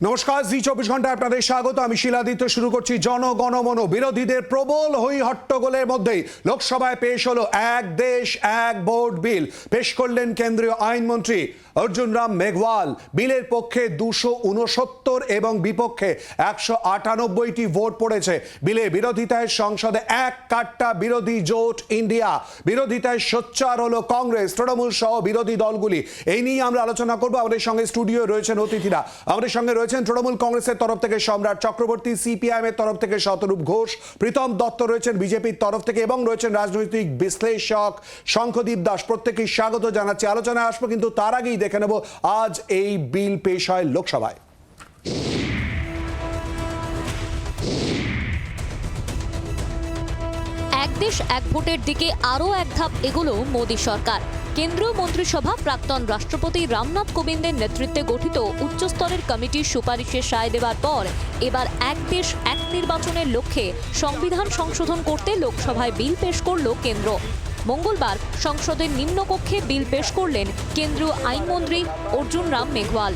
নমস্কার, জি 24 ঘন্টায় আপনাদের স্বাগত। আমি শিলাদিত্য। শুরু করছি জনগণমন। বিরোধীদের প্রবল হই হট্টগোলের মধ্যেই লোকসভায় পেশ হলো এক দেশ এক ভোট বিল। পেশ করলেন কেন্দ্রীয় আইনমন্ত্রী অর্জুন রাম মেঘওয়াল। বিলের পক্ষে 269 এবং বিপক্ষে 198টি ভোট পড়েছে। বিলে বিরোধিতায় সংসদে এক কাট্টা বিরোধী জোট ইন্ডিয়া। বিরোধিতায় সোচ্চার হলো কংগ্রেস, তৃণমূল সহ বিরোধী দলগুলি। এই নিয়ে আমরা আলোচনা করবো। আমাদের সঙ্গে স্টুডিও রয়েছেন অতিথিরা। আমাদের সঙ্গে রয়েছেন তৃণমূল কংগ্রেসের তরফ থেকে সম্রাট চক্রবর্তী, সিপিআইএম এর তরফ থেকে শতরূপ ঘোষ, প্রীতম দত্ত রয়েছেন বিজেপির তরফ থেকে এবং রয়েছেন রাজনৈতিক বিশ্লেষক শঙ্খদীপ দাস। প্রত্যেককে স্বাগত জানাচ্ছি। আলোচনায় আসবো, কিন্তু তার আগেই দেখে নেব আজ এই বিল পেশ হয় লোকসভায়। এক দেশ এক ভোটের দিকে আরও এক ধাপ এগোলো মোদী সরকার। কেন্দ্রীয় মন্ত্রিসভা প্রাক্তন রাষ্ট্রপতি রামনাথ কোবিন্দের নেতৃত্বে গঠিত উচ্চস্তরের কমিটির সুপারিশের সায় দেওয়ার পর এবার এক দেশ এক নির্বাচনের লক্ষ্যে সংবিধান সংশোধন করতে লোকসভায় বিল পেশ করল কেন্দ্র। মঙ্গলবার সংসদের নিম্নকক্ষে বিল পেশ করলেন কেন্দ্রীয় আইনমন্ত্রী অর্জুন রাম মেঘওয়াল।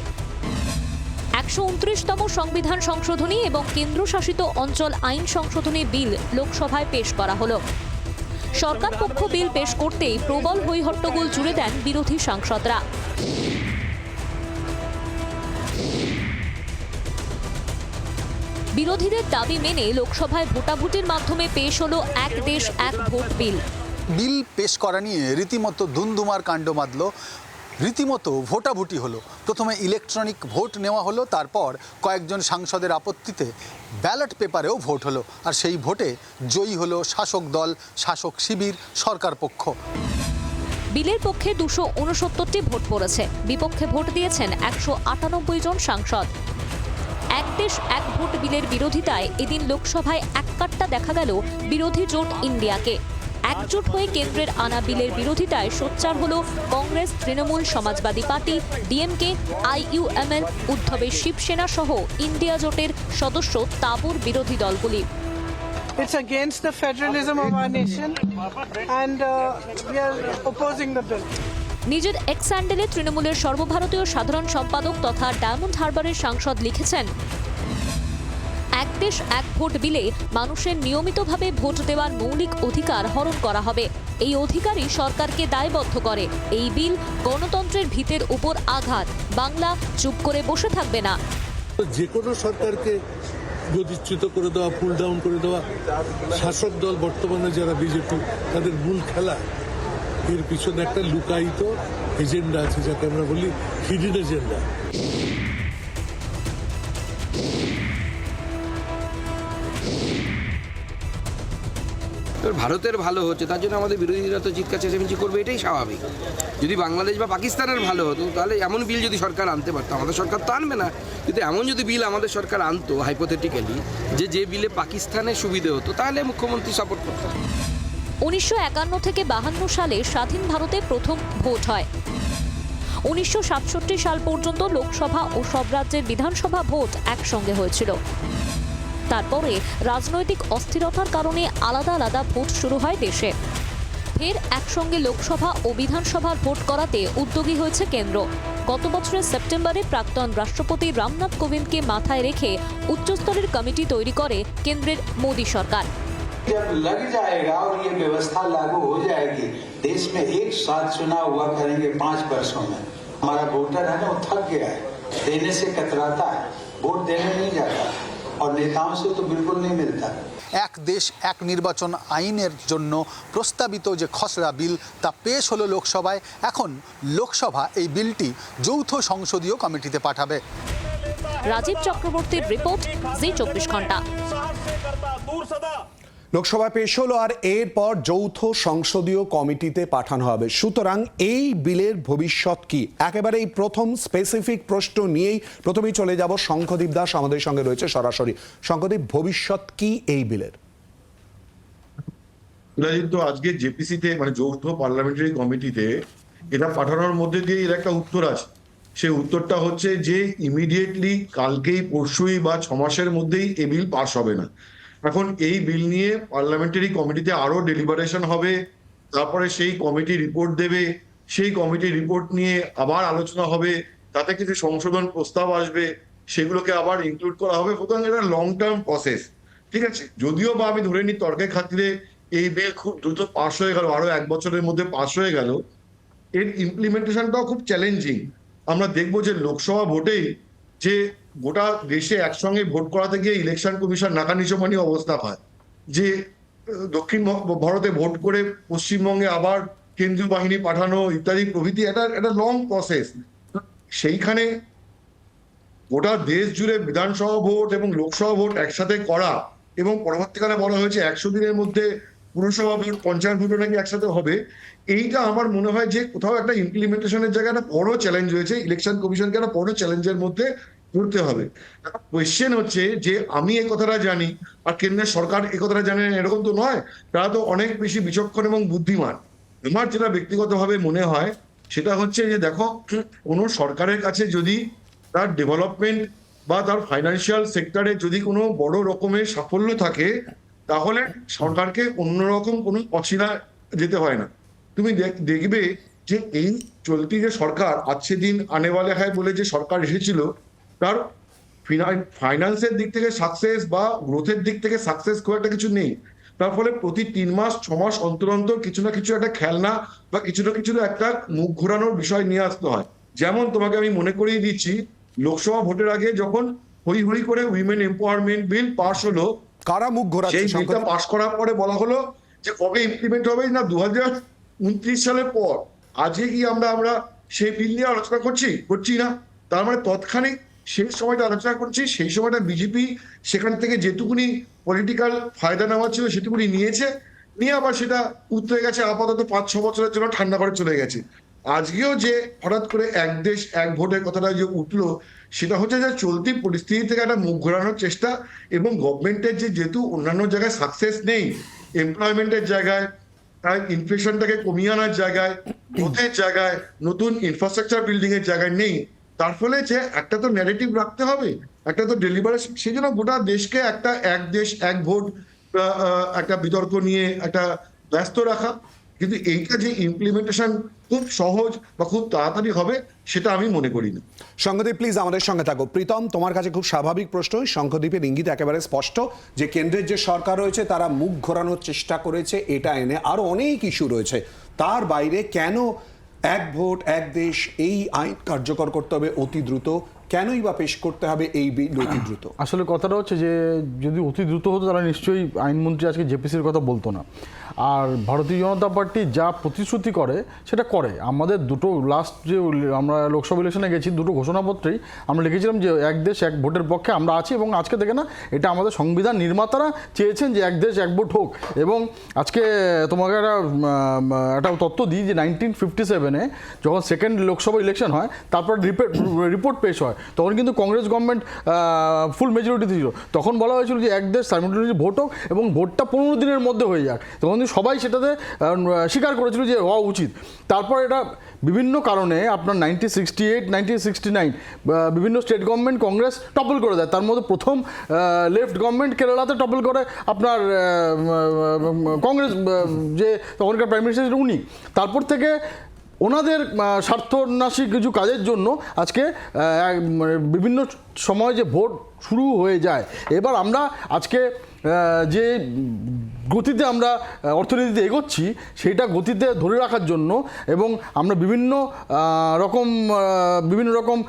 129তম সংবিধান সংশোধনী এবং কেন্দ্রশাসিত অঞ্চল আইন সংশোধনী বিল লোকসভায় পেশ করা হলো। সরকার পক্ষ বিল পেশ করতেই প্রবল হইহট্টগোল জুড়ে দেন বিরোধী সাংসদরা। বিরোধীদের দাবি মেনে লোকসভায় ভোটাভুটির মাধ্যমে পেশ হলো এক দেশ এক ভোট বিল। বিল পেশ করা নিয়ে রীতিমতো ধুমধুমার কাণ্ড বাঁধল। রীতিমতো ভোটাভুটি হলো। প্রথমে ইলেকট্রনিক ভোট নেওয়া হলো, তারপর কয়েকজন সাংসদের আপত্তিতে ব্যালট পেপারেও ভোট হলো। আর সেই ভোটে জয়ী হলো শাসক দল, শাসক শিবির, সরকার পক্ষ। বিলের পক্ষে 269টি ভোট পড়েছে, বিপক্ষে ভোট দিয়েছেন 198 জন সাংসদ। এক দেশ এক ভোট বিলের বিরোধিতায় এদিন লোকসভায় এক কাট্টা দেখা গেল বিরোধী জোট ইন্ডিয়াকে। একজোট হয়ে কেন্দ্রের আনা বিলের বিরোধিতায় সোচ্চার হলো কংগ্রেস, তৃণমূল, সমাজবাদী পার্টি, ডিএমকে, আইইউএমএল, উদ্ধবের শিবসেনা সহ ইন্ডিয়া জোটের সদস্য তাবুর বিরোধী দলগুলি। It's against the federalism of our nation and we are opposing the bill. নিজের এক্স হ্যান্ডেলে তৃণমূলের সর্বভারতীয় সাধারণ সম্পাদক তথা ডায়মন্ড হারবারের সাংসদ লিখেছেন, এক দেশ এক ভোট বিলে মানুষের নিয়মিতভাবে ভোট দেওয়ার মৌলিক অধিকার হরণ করা হবে। এই অধিকারই সরকারকে দায়বদ্ধ করে। এই বিল গণতন্ত্রের ভিতের উপর আঘাত। বাংলা চুপ করে বসে থাকবে না। যে কোনো সরকারকে গতিচ্যুত করে দেওয়া, পুল ডাউন করে দেওয়া, শাসক দল বর্তমানে যারা বিজেপি, তাদের মূল খেলা, এর পিছনে একটা লুকায়িত এজেন্ডা আছে, যাকে আমরা বলি হিডেন এজেন্ডা। ভারতের ভালো হচ্ছে, তার জন্য আমাদের বিরোধীরা তো চিৎকার চেঁচামেচি করবে, এটাই স্বাভাবিক। যদি বাংলাদেশ বা পাকিস্তানের ভালো হতো, তাহলে এমন বিল যদি সরকার আনতে পারতো, আমাদের সরকার তো আনবে না, কিন্তু এমন যদি বিল আমাদের সরকার আনতো হাইপোথেটিক্যালি, যে বিলে পাকিস্তানের সুবিধে হতো, তাহলে মুখ্যমন্ত্রী সাপোর্ট করতেন। 1951 থেকে 52 সালে স্বাধীন ভারতে প্রথম ভোট হয়। 1967 সাল পর্যন্ত লোকসভা ও সব রাজ্যের বিধানসভা ভোট একসঙ্গে হয়েছিল। তারপরে রাজনৈতিক অস্থিরতার কারণে আলাদা আলাদা ভোট শুরু হয় দেশে। ফের একসঙ্গে লোকসভা ও বিধানসভার ভোট করাতে উদ্যোগী হয়েছে কেন্দ্র। গত বছরের সেপ্টেম্বরে প্রাক্তন রাষ্ট্রপতি রামনাথ কোবিন্দকে মাথায় রেখে উচ্চস্তরের কমিটি তৈরি করে কেন্দ্রের মোদী সরকার। जब लग जाएगा और ये व्यवस्था लागू हो जाएगी, देश में एक साथ चुनाव हुआ करेंगे 5 वर्षों में। हमारा वोटर है ना, वो थक गया है, देने से कतराता है, वोट देने नहीं जाता और नेताओं से तो बिल्कुल नहीं मिलता। এক দেশ এক নির্বাচন আইনের জন্য প্রস্তাবিত যে খসড়া বিল, তা পেশ হলো লোকসভায়। এখন লোকসভা এই বিলটি যৌথ সংসদীয় কমিটিতে পাঠাবে। রাজীব চক্রবর্তীর রিপোর্ট, জি 24 ঘন্টা। লোকসভায় পেশ হলো আর এরপর যৌথ সংসদীয় কমিটিতে পাঠানো হবে। সুতরাং এই বিলের ভবিষ্যৎ কি, একেবারে এই প্রথম স্পেসিফিক প্রশ্ন নিয়েই প্রথমেই চলে যাব শঙ্খদীপ দাস আমাদের সঙ্গে রয়েছে সরাসরি। শঙ্খদীপ, ভবিষ্যৎ কি এই বিলের? তো আজকে জেপিসিতে মানে যৌথ পার্লামেন্টারি কমিটিতে এটা পাঠানোর মধ্যে দিয়ে এর একটা উত্তর আছে। সেই উত্তরটা হচ্ছে যে ইমিডিয়েটলি কালকেই, পরশুই বা 6 মাসের মধ্যেই এই বিল পাস হবে না। এখন এই বিল নিয়ে পার্লামেন্টারি কমিটিতে আরো ডেলিবারেশন হবে, তারপরে সেই কমিটি রিপোর্ট দেবে, সেই কমিটি রিপোর্ট নিয়ে আবার আলোচনা হবে, তাতে কিছু সংশোধন প্রস্তাব আসবে, সেগুলোকে আবার ইনক্লুড করা হবে। সুতরাং এটা লং টার্ম প্রসেস, ঠিক আছে। যদিও বা আমি ধরে নিই তর্কের খাতিরে এই বিল খুব দ্রুত পাস হয়ে গেল, আরো 1 বছরের মধ্যে পাস হয়ে গেল, এর ইমপ্লিমেন্টেশনটাও খুব চ্যালেঞ্জিং। আমরা দেখবো যে লোকসভা ভোটেই যে গোটা দেশে একসঙ্গে ভোট করাতে গিয়ে ইলেকশন কমিশন নাকানিচুমানি অবস্থা হয়, যে দক্ষিণ ভারতে ভোট করে পশ্চিমবঙ্গে আবার কেন্দ্রীয় বাহিনী পাঠানো ইত্যাদি প্রভৃতি একটা লং প্রসেস। সেইখানে গোটা দেশ জুড়ে বিধানসভা ভোট এবং লোকসভা ভোট একসাথে করা, এবং পরবর্তীকালে বলা হয়েছে 100 দিনের মধ্যে পুরসভা ভোট, পঞ্চায়েত ভোটও নাকি একসাথে হবে। এইটা আমার মনে হয় যে কোথাও একটা ইমপ্লিমেন্টেশনের জায়গায় একটা বড় চ্যালেঞ্জ রয়েছে, ইলেকশন কমিশনকে একটা বড় চ্যালেঞ্জের মধ্যে পড়তে হবে। কোয়েশ্চেন হচ্ছে যে আমি এই কথাটা জানি আর কেন্দ্রের সরকার এই কথাটা জানে না, এরকম তো নয়। তারা তো অনেক বেশি বিচক্ষণ এবং বুদ্ধিমান। আমার যেটা ব্যক্তিগতভাবে মনে হয় সেটা হচ্ছে যে দেখো, কোনো সরকারের কাছে যদি তার ডেভেলপমেন্ট বা তার ফাইন্যান্সিয়াল সেক্টরে যদি কোনো বড় রকমের সাফল্য থাকে, তাহলে সরকারকে অন্যরকম কোনো অচিনা যেতে হয় না। তুমি দেখবে যে এই চলতি যে সরকার আজকে দিন আনে ওয়ালে হ্যায় বলে যে সরকার এসেছিল, তার ফাইন্যান্সের দিক থেকে সাকসেস বা গ্রোথের দিক থেকে সাকসেস খুব একটা কিছু নেই। তার ফলে প্রতি 3 মাস 6 মাস অন্তর অন্তর কিছু না কিছু একটা খেলনা বা কিছু না কিছু একটা মুখ ঘোরানোর বিষয় নিয়ে আসতে হয়। যেমন তোমাকে আমি মনে করিয়ে দিচ্ছি, লোকসভা ভোটের আগে যখন হই হই করে উইমেন এম্পাওয়ারমেন্ট বিল পাস হলো, কারা মুখ ঘোরাচ্ছে? সেই বিলটা পাস করার পরে বলা হলো যে কবে ইমপ্লিমেন্ট হবে, না 2029 সালের পর। আজকে কি আমরা সেই বিল নিয়ে আলোচনা করছি না? তার মানে তৎক্ষণিক সেই সময়টা আলোচনা করছি, সেই সময়টা বিজেপি সেখান থেকে যেটুকুনি পলিটিক্যাল ফায়দা নেওয়া ছিল সেটুকুনি নিয়ে আবার সেটা উতরে গেছে, আপাতত 5-6 বছরের জন্য ঠান্ডা করে চলে গেছে। আজকেও যে হঠাৎ করে এক দেশ এক ভোটের কথাটা যে উঠলো, সেটা হচ্ছে যে চলতি পরিস্থিতি থেকে একটা মুখ ঘোরানোর চেষ্টা, এবং গভর্নমেন্টের যেহেতু অন্যান্য জায়গায় সাকসেস নেই, এমপ্লয়মেন্টের জায়গায়, তার ইনফ্লেশনটাকে কমিয়ে আনার জায়গায়, গ্রোথের জায়গায়, নতুন ইনফ্রাস্ট্রাকচার বিল্ডিং এর জায়গায় নেই, তার ফলে যে একটা তো ন্যারেটিভ রাখতে হবে, একটা তো ডেলিভারেশন, সেই জন্য গোটা দেশকে একটা এক দেশ এক ভোট একটা বিতর্ক নিয়ে একটা ব্যস্ত রাখা। কিন্তু এইটা যে ইমপ্লিমেন্টেশন খুব সহজ বা খুব তাড়াতাড়ি হবে সেটা আমি মনে করি না। শঙ্খদীপ প্লিজ আমাদের সঙ্গে থাকো। প্রীতম, তোমার কাছে খুব স্বাভাবিক প্রশ্ন। শঙ্খদীপের ইঙ্গিত একেবারে স্পষ্ট যে কেন্দ্রের যে সরকার রয়েছে তারা মুখ ঘোরানোর চেষ্টা করেছে, এটা এনে আরো অনেক ইস্যু রয়েছে। তার বাইরে কেন এক ভোট এক দেশ এই আইন কার্যকর করতে হবে অতি দ্রুত? কেনই বা পেশ করতে হবে এই বিল অতি দ্রুত? আসলে কথাটা হচ্ছে যে যদি অতি দ্রুত হতো তাহলে নিশ্চয়ই আইনমন্ত্রী আজকে জেপিসির কথা বলতো না। আর ভারতীয় জনতা পার্টি যা প্রতিশ্রুতি করে সেটা করে। আমাদের দুটো লাস্ট যে আমরা লোকসভা ইলেকশনে গেছি, দুটো ঘোষণাপত্রেই আমরা লিখেছিলাম যে এক দেশ এক ভোটের পক্ষে আমরা আছি, এবং আজকে থেকে না, এটা আমাদের সংবিধান নির্মাতারা চেয়েছেন যে এক দেশ এক ভোট হোক। এবং আজকে তোমাকে একটা তথ্য দিই যে 1957-এ যখন সেকেন্ড লোকসভা ইলেকশন হয়, তারপর রিপোর্ট পেশ হয়, তখন কিন্তু কংগ্রেস গভর্নমেন্ট ফুল মেজরিটি ছিল। তখন বলা হয়েছিল যে এক দেশ সাইমultaneously ভোট হোক এবং ভোটটা 15 দিনের মধ্যে হয়ে যাক। তখন সবাই সেটাতে স্বীকার করেছিল যে হওয়া উচিত। তারপর এটা বিভিন্ন কারণে আপনার 1968, 1969 বিভিন্ন স্টেট গভর্নমেন্ট কংগ্রেস টপল করে দেয়। তার মধ্যে প্রথম লেফট গভর্নমেন্ট কেরালাতে টপল করে আপনার কংগ্রেস, যে তখনকার প্রাইম মিনিস্টার ছিল উনি। তারপর থেকে ওনাদের স্বার্থনাশী কিছু কাজের জন্য আজকে বিভিন্ন সময় যে ভোট শুরু হয়ে যায়। এবার আমরা আজকে যে গতিতে আমরা অর্থনীতিতে এগোচ্ছি, সেইটা গতিতে ধরে রাখার জন্য, এবং আমরা বিভিন্ন রকম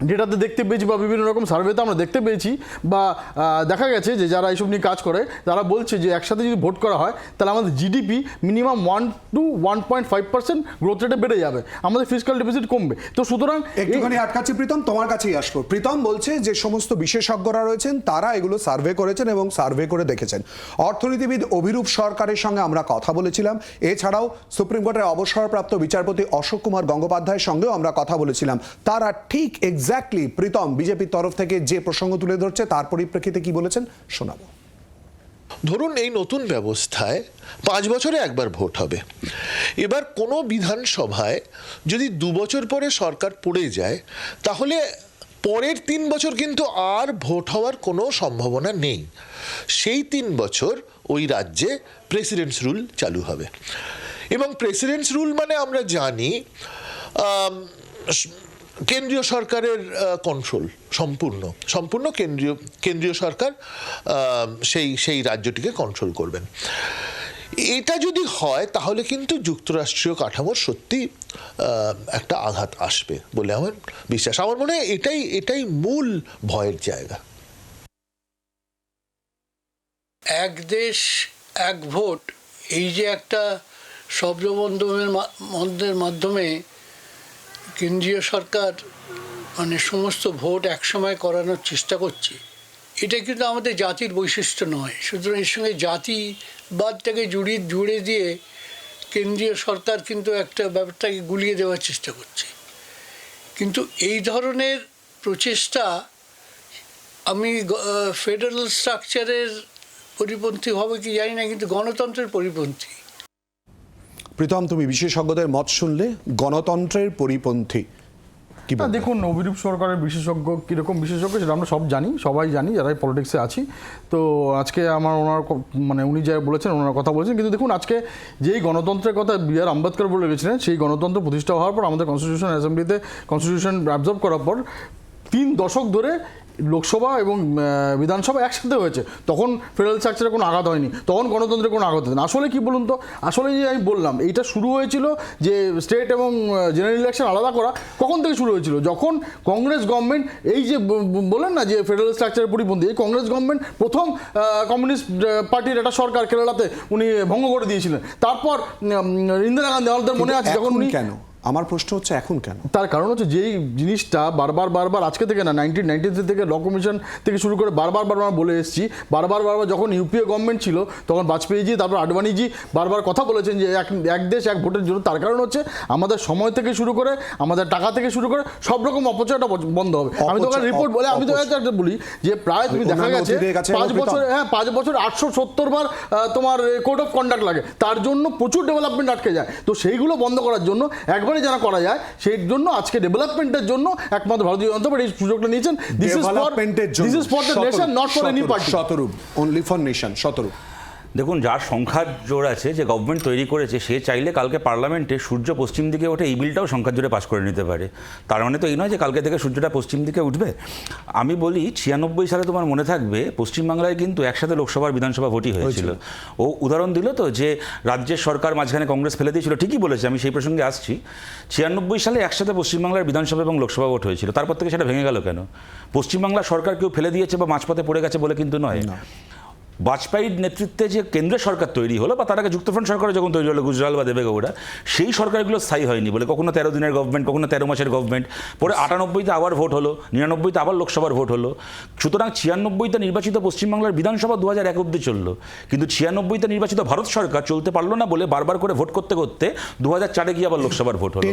ডেটাতে দেখতে পেয়েছি বা বিভিন্ন রকম সার্ভেতে আমরা দেখতে পেয়েছি বা দেখা গেছে যে যারা এইসব নিয়ে কাজ করে তারা বলছে যে একসাথে যদি ভোট করা হয় তাহলে আমাদের জিডিপি মিনিমাম 1 to 1.5% গ্রোথ রেটে বেড়ে যাবে, আমাদের ফিসক্যাল ডেফিসিট কমবে। তো সুতরাং একটুখানি আটকাচ্ছি প্রীতম, তোমার কাছেই আসবো। প্রীতম বলছে যে সমস্ত বিশেষজ্ঞরা রয়েছেন তারা এগুলো সার্ভে করেছেন এবং সার্ভে করে দেখেছেন। অর্থনীতিবিদ অভিরূপ সরকারের সঙ্গে আমরা কথা বলেছিলাম, এছাড়াও সুপ্রিম কোর্টের অবসরপ্রাপ্ত বিচারপতি অশোক কুমার গঙ্গোপাধ্যায়ের সঙ্গেও আমরা কথা বলেছিলাম। তারা ঠিক এক্স্যাক্টলি প্রীতম বিজেপির তরফ থেকে যে প্রসঙ্গ তুলে ধরছে তার পরিপ্রেক্ষিতে কি বলেছেন শোনাবো। ধরুন এই নতুন ব্যবস্থায় 5 বছরে একবার ভোট হবে। এবার কোনো বিধানসভায় যদি 2 বছর পরে সরকার পড়ে যায়, তাহলে পরের 3 বছর কিন্তু আর ভোট হওয়ার কোনো সম্ভাবনা নেই। সেই 3 বছর ওই রাজ্যে প্রেসিডেন্টস রুল চালু হবে। এবং প্রেসিডেন্টস রুল মানে আমরা জানি কেন্দ্রীয় সরকারের কন্ট্রোল সম্পূর্ণ কেন্দ্রীয় সরকার সেই রাজ্যটিকে কন্ট্রোল করবেন। এটা যদি হয় তাহলে কিন্তু যুক্তরাষ্ট্রীয় কাঠামোর সত্যি একটা আঘাত আসবে বলে আমার বিশ্বাস। আমার মনে হয় এটাই মূল ভয়ের জায়গা। এক দেশ এক ভোট, এই যে একটা শব্দবন্ধের মাধ্যমে কেন্দ্রীয় সরকার মানে সমস্ত ভোট একসময় করানোর চেষ্টা করছে, এটা কিন্তু আমাদের জাতির বৈশিষ্ট্য নয়। সুতরাং এর সঙ্গে জাতিবাদটাকে জুড়ে দিয়ে কেন্দ্রীয় সরকার কিন্তু একটা ব্যাপারটাকে গুলিয়ে দেওয়ার চেষ্টা করছে। কিন্তু এই ধরনের প্রচেষ্টা আমি ফেডারেল স্ট্রাকচারের পরিপন্থী হবে কি জানি না, কিন্তু গণতন্ত্রের পরিপন্থী। প্রীতম, তুমি বিশেষজ্ঞদের মত শুনলে, গণতন্ত্রের পরিপন্থী কি বলবে? দেখুন, অভিরূপ সরকারের বিশেষজ্ঞ কীরকম বিশেষজ্ঞ সেটা আমরা সবাই জানি যারাই পলিটিক্সে আছি। তো আজকে উনি যা বলেছেন ওনার কথা বলেছেন, কিন্তু দেখুন আজকে যেই গণতন্ত্রের কথা বি.আর. আম্বেদকর বলে গেছিলেন, সেই গণতন্ত্র প্রতিষ্ঠা হওয়ার পর আমাদের কনস্টিটিউশন অ্যাসেম্বলিতে কনস্টিটিউশন অ্যাবজর্ব করার পর 3 দশক ধরে লোকসভা এবং বিধানসভা একসাথে হয়েছে। তখন ফেডারেল স্ট্রাকচারে কোনো আঘাত হয়নি, তখন গণতন্ত্রের কোনো আঘাত হয়নি। আসলে কি বলুন তো, আসলে যে আমি বললাম এইটা শুরু হয়েছিল যে স্টেট এবং জেনারেল ইলেকশন আলাদা করা, কখন থেকে শুরু হয়েছিল? যখন কংগ্রেস গভর্নমেন্ট, এই যে বলেন না যে ফেডারেল স্ট্রাকচারের পরিপন্থী, এই কংগ্রেস গভর্নমেন্ট প্রথম কমিউনিস্ট পার্টির একটা সরকার কেরালাতে উনি ভঙ্গ করে দিয়েছিলেন। তারপর ইন্দিরা গান্ধী, আমাদের মনে আছে যখন উনি, কেন আমার প্রশ্ন হচ্ছে এখন কেন? তার কারণ হচ্ছে যেই জিনিসটা বারবার আজকে থেকে না, 1993 থেকে ল কমিশন থেকে শুরু করে বারবার বলে এসেছি, বারবার যখন ইউপিএ গভর্নমেন্ট ছিল তখন বাজপেয়ীজি তারপর আডবাণীজি বারবার কথা বলেছেন যে এক দেশ এক ভোটের জন্য। তার কারণ হচ্ছে আমাদের সময় থেকে শুরু করে আমাদের টাকা থেকে শুরু করে সব রকম অপচয়টা বন্ধ হবে। আমি তো রিপোর্ট বলে আমি তো বলি যে প্রায় তুমি দেখা গেছে 5 বছর 870 বার তোমার কোড অফ কন্ডাক্ট লাগে, তার জন্য প্রচুর ডেভেলপমেন্ট আটকে যায়। তো সেইগুলো বন্ধ করার জন্য একবার যারা করা যায়, সেই জন্য আজকে ডেভেলপমেন্টের জন্য একমাত্র ভারতীয় জনতা পার্টি এই সুযোগটা নিয়েছেন। This is for the nation, not for any party. Shatarup, only for nation. Shatarup, দেখুন, যার সংখ্যার জোর আছে, যে গভর্নমেন্ট তৈরি করেছে, সে চাইলে কালকে পার্লামেন্টে সূর্য পশ্চিম দিকে ওঠে এই বিলটাও সংখ্যার জোরে পাশ করে নিতে পারে। তার মানে তো এই নয় যে কালকে থেকে সূর্যটা পশ্চিম দিকে উঠবে। আমি বলি 96 সালে তোমার মনে থাকবে পশ্চিমবাংলায় কিন্তু একসাথে লোকসভার বিধানসভা ভোটই হয়েছিল। ও উদাহরণ দিল তো যে রাজ্যের সরকার মাঝখানে কংগ্রেস ফেলে দিয়েছিল, ঠিকই বলেছে, আমি সেই প্রসঙ্গে আসছি। 96 সালে একসাথে পশ্চিমবাংলার বিধানসভা এবং লোকসভা ভোট হয়েছিল, তারপর থেকে সেটা ভেঙে গেল কেন? পশ্চিমবাংলার সরকার কেউ ফেলে দিয়েছে বা মাঝপথে পড়ে গেছে বলে কিন্তু নয়। বাজপেয়ীর নেতৃত্বে যে কেন্দ্রের সরকার তৈরি হলো, বা তার আগে যুক্তফ্রন্ট সরকার যখন তৈরি হলো গুজরাল বা দেবেগৌড়া, সেই সরকারগুলো স্থায়ী হয়নি বলে কখনো 13 দিনের গভর্নমেন্ট, কখনো 13 মাসের গভর্নমেন্ট, পরে 98-তে আবার ভোট হলো, 99-তে আবার লোকসভার ভোট হলো। সুতরাং 96-তে নির্বাচিত পশ্চিমবাংলার বিধানসভা 2001 অব্দি চললো, কিন্তু 96-তে নির্বাচিত ভারত সরকার চলতে পারলো না বলে বারবার করে ভোট করতে 2004-এ গিয়ে আবার লোকসভার ভোট হলো।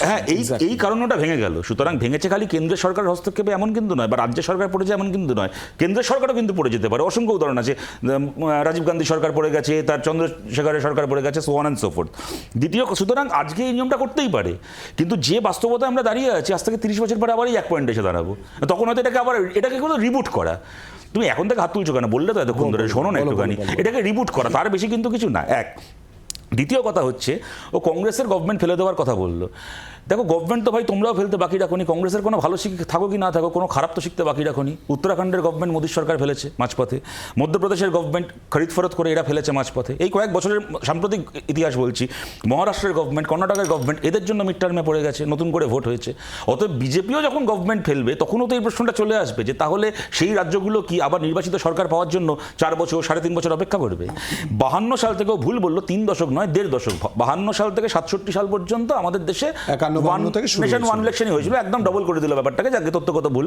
হ্যাঁ, এই কারণটা ভেঙে গেল। সুতরাং ভেঙেছে খালি কেন্দ্রের সরকারের হস্তক্ষেপে এমন কিন্তু নয়, বা রাজ্য সরকার পড়েছে এমন কিন্তু নয়, কেন্দ্রের সরকারও কিন্তু পড়ে যেতে পারে। অসংখ্য উদাহরণ আছে, রাজীব গান্ধী সরকার পড়ে গেছে, তার চন্দ্রশেখরের সরকার পড়ে গেছে, so on and so fourth. সুতরাং আজকে এই নিয়মটা করতেই পারে, কিন্তু যে বাস্তবতা আমরা দাঁড়িয়ে আছি, আজ থেকে 30 বছর পরে আবার এই এক পয়েন্টে এসে দাঁড়াবো, তখন হয়তো এটাকে কোনো রিবুট করা। তুমি এখন থেকে হাত তুলছো কেন? বললে তো এতক্ষণ ধরে, শোনো না একটুখানি, এটাকে রিবুট করা, তার বেশি কিন্তু কিছু না। দ্বিতীয় কথা হচ্ছে, ও কংগ্রেসের গভর্নমেন্ট ফেলে দেওয়ার কথা বললো। দেখো, গভর্নমেন্ট তো ভাই তোমরাও ফেলতে বাকি রাখোনি, কংগ্রেসের কোনো ভালো থাকো কি না থাকো, কোনো খারাপ তো শিখতে বাকি রাখোনি। উত্তরাখণ্ডের গভর্নমেন্ট মোদীর সরকার ফেলেছে মাঝপথে, মধ্যপ্রদেশের গভর্নমেন্ট খরিদ ফরত করে এরা ফেলেছে মাঝপথে। এই কয়েক বছরের সাম্প্রতিক ইতিহাস বলছি। মহারাষ্ট্রের গভর্নমেন্ট, কর্ণাটকের গভর্নমেন্ট, এদের জন্য মিড টার্মে পড়ে গেছে, নতুন করে ভোট হয়েছে। অতএব বিজেপিও যখন গভর্নমেন্ট ফেলবে তখনও তো এই প্রশ্নটা চলে আসবে যে তাহলে সেই রাজ্যগুলো কি আবার নির্বাচিত সরকার পাওয়ার জন্য 4 বছর 3.5 বছর অপেক্ষা করবে? 52 সাল থেকেও ভুল বললো, 3 দশক নয় 1.5 দশক। 52 সাল থেকে 67 সাল পর্যন্ত আমাদের দেশে 51 থেকে ওয়ান ইলেকশনই হয়েছিল, একদম ডবল করে দিল ব্যাপারটাকে, যাকে তথ্যগত ভুল।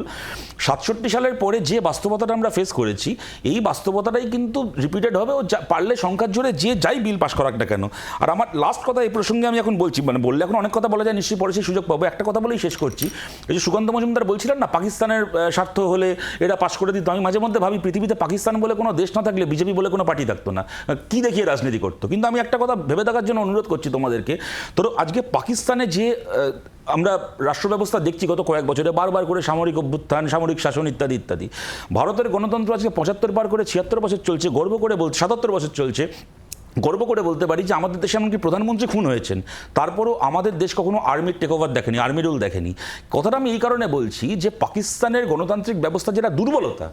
67 সালের পরে যে বাস্তবতাটা আমরা ফেস করেছি, এই বাস্তবতাটাই কিন্তু রিপিটেড হবে। ও পারলে সংখ্যার জোরে যে যাই বিল পাস করাক না কেন। আর আমার লাস্ট কথা এই প্রসঙ্গে আমি এখন বলছি, বললে এখন অনেক কথা বলা যায়, নিশ্চয়ই পরে সেই সুযোগ পাবো। একটা কথা বলেই শেষ করছি। এই যে সুকান্ত মজুমদার বলছিলেন না, পাকিস্তানের স্বার্থ হলে এরা পাস করে দিত। আমি মাঝে মধ্যে ভাবি, পৃথিবীতে পাকিস্তান বলে কোনো দেশ না থাকলে বিজেপি বলে কোনো পার্টি থাকতো না, কি দেখিয়ে রাজনীতি করতো। কিন্তু আমি একটা কথা ভেবে দেখার জন্য অনুরোধ করছি তোমাদেরকে, তো আজকে পাকিস্তানে যে আমরা রাষ্ট্র ব্যবস্থা দেখছি গত কয়েক বছরে, বারবার করে সামরিক অভ্যুত্থান, সামরিক শাসন ইত্যাদি ইত্যাদি। ভারতের গণতন্ত্র আজকে 75 পার করে 76 বছর চলছে, গর্ব করে বলছে 77 বছর চলছে। গর্ব করে বলতে পারি যে আমাদের দেশে এমনকি প্রধানমন্ত্রী খুন হয়েছেন, তারপরও আমাদের দেশ কখনো আর্মির টেক ওভার দেখেনি, আর্মি রুল দেখেনি। কথাটা আমি এই কারণে বলছি যে পাকিস্তানের গণতান্ত্রিক ব্যবস্থা যেটা দুর্বলতা,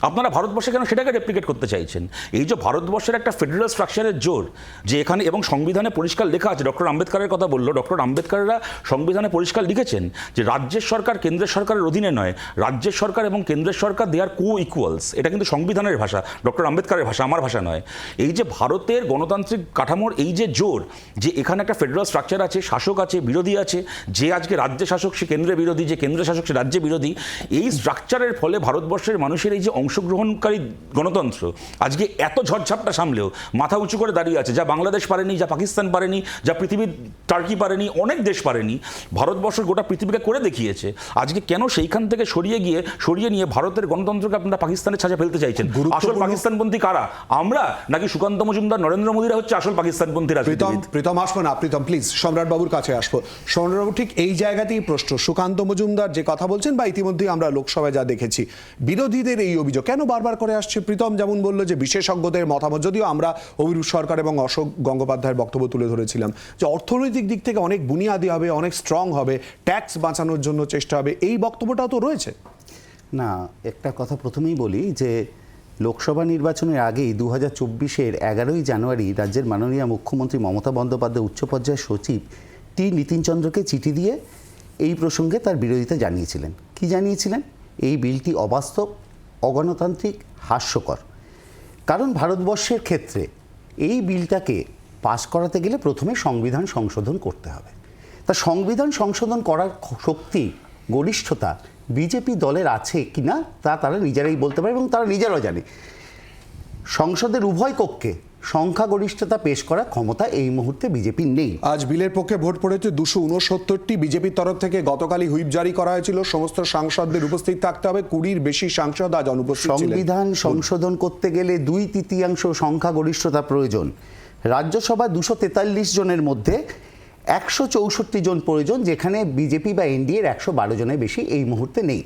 আপনারা ভারতবর্ষে কেন সেটাকে রেপ্লিকেট করতে চাইছেন? এই যে ভারতবর্ষের একটা ফেডারেল স্ট্রাকচারের জোর, যে এখানে এবং সংবিধানে পরিষ্কার লেখা আছে, ডক্টর আম্বেদকরের কথা বললো, ডক্টর আম্বেদকররা সংবিধানে পরিষ্কার লিখেছেন যে রাজ্যের সরকার কেন্দ্রের সরকারের অধীনে নয়, রাজ্যের সরকার এবং কেন্দ্রের সরকার দে আর কো ইকুয়ালস। এটা কিন্তু সংবিধানের ভাষা, ডক্টর আম্বেদকরের ভাষা, আমার ভাষা নয়। এই যে ভারতের গণতান্ত্রিক কাঠামোর এই যে জোর, যে এখানে একটা ফেডারেল স্ট্রাকচার আছে, শাসক আছে, বিরোধী আছে, যে আজকে রাজ্যে শাসক সে কেন্দ্রের বিরোধী, যে কেন্দ্রের শাসক সে রাজ্যে বিরোধী, এই স্ট্রাকচারের ফলে ভারতবর্ষের মানুষের এই যে অংশগ্রহণকারী গণতন্ত্র আজকে এত ঝড়ঝাপটা সামলেও মাথা উঁচু করে দাঁড়িয়ে আছে। যা বাংলাদেশ পারেনি, যা পাকিস্তান পারেনি, যা পৃথিবীর টার্কি পারেনি, অনেক দেশ পারেনি, ভারতবর্ষ গোটা পৃথিবীকে করে দেখিয়েছে। আজকে কেন সেইখান থেকে সরিয়ে নিয়ে ভারতের গণতন্ত্রকে আপনারা পাকিস্তানের ছাঁচে ফেলতে চাইছেন? আসল পাকিস্তানপন্থী কারা, আমরা নাকি সুকান্ত মজুমদার, নরেন্দ্র মোদীরা হচ্ছে আসল পাকিস্তানপন্থী রাজনীতিবিদ? প্রীতম আসবো না, প্রীতম প্লিজ সম্রাট বাবুর কাছে আসবো। সম্রাটবাবু, ঠিক এই জায়গাতেই প্রশ্ন, সুকান্ত মজুমদার যে কথা বলছেন বা ইতিমধ্যেই আমরা লোকসভায় যা দেখেছি, বিরোধীদের এই অভিযোগ কেন বারবার করে আসছে? প্রীতম যেমন বললো যে বিশেষজ্ঞদের মতামত, যদিও আমরা অভিরূপ সরকার এবং অশোক গঙ্গোপাধ্যায়ের বক্তব্য তুলে ধরেছিলাম যে অর্থনৈতিক দিক থেকে অনেক বুনিয়াদি হবে, অনেক স্ট্রং হবে, ট্যাক্স বাঁচানোর জন্য চেষ্টা হবে, এই বক্তব্যটাও তো রয়েছে। না, একটা কথা প্রথমেই বলি যে লোকসভা নির্বাচনের আগেই 2024-এর 11ই জানুয়ারি রাজ্যের মাননীয় মুখ্যমন্ত্রী মমতা বন্দ্যোপাধ্যায় উচ্চ পর্যায়ের সচিব টি নীতিন চন্দ্রকে চিঠি দিয়ে এই প্রসঙ্গে তার বিরোধিতা জানিয়েছিলেন। কি জানিয়েছিলেন? এই বিলটি অবাস্তব, অগণতান্ত্রিক, হাস্যকর। কারণ ভারতবর্ষের ক্ষেত্রে এই বিলটাকে পাস করাতে গেলে প্রথমে সংবিধান সংশোধন করতে হবে। তা সংবিধান সংশোধন করার শক্তি, গরিষ্ঠতা বিজেপি দলের আছে কিনা তা তারা নিজেরাই বলতে পারে এবং তারা নিজেরাও জানে। সংসদের উভয় কক্ষে সংখ্যাগরিষ্ঠতা পেশ করার ক্ষমতা এই মুহূর্তে বিজেপির নেই। আজ বিলের পক্ষে ভোট পড়েছে 269টি। বিজেপির তরফ থেকে গতকালই হুইপ জারি করা হয়েছিল, সমস্ত সাংসদদের উপস্থিত থাকতে হবে। 20-র বেশি সাংসদ আজ অনুপস্থিত ছিলেন। সংবিধান সংশোধন করতে গেলে 2/3 সংখ্যাগরিষ্ঠতা প্রয়োজন। রাজ্যসভা 243 জনের মধ্যে 164 জন প্রয়োজন, যেখানে বিজেপি বা এনডিএর 112 জনের বেশি এই মুহূর্তে নেই।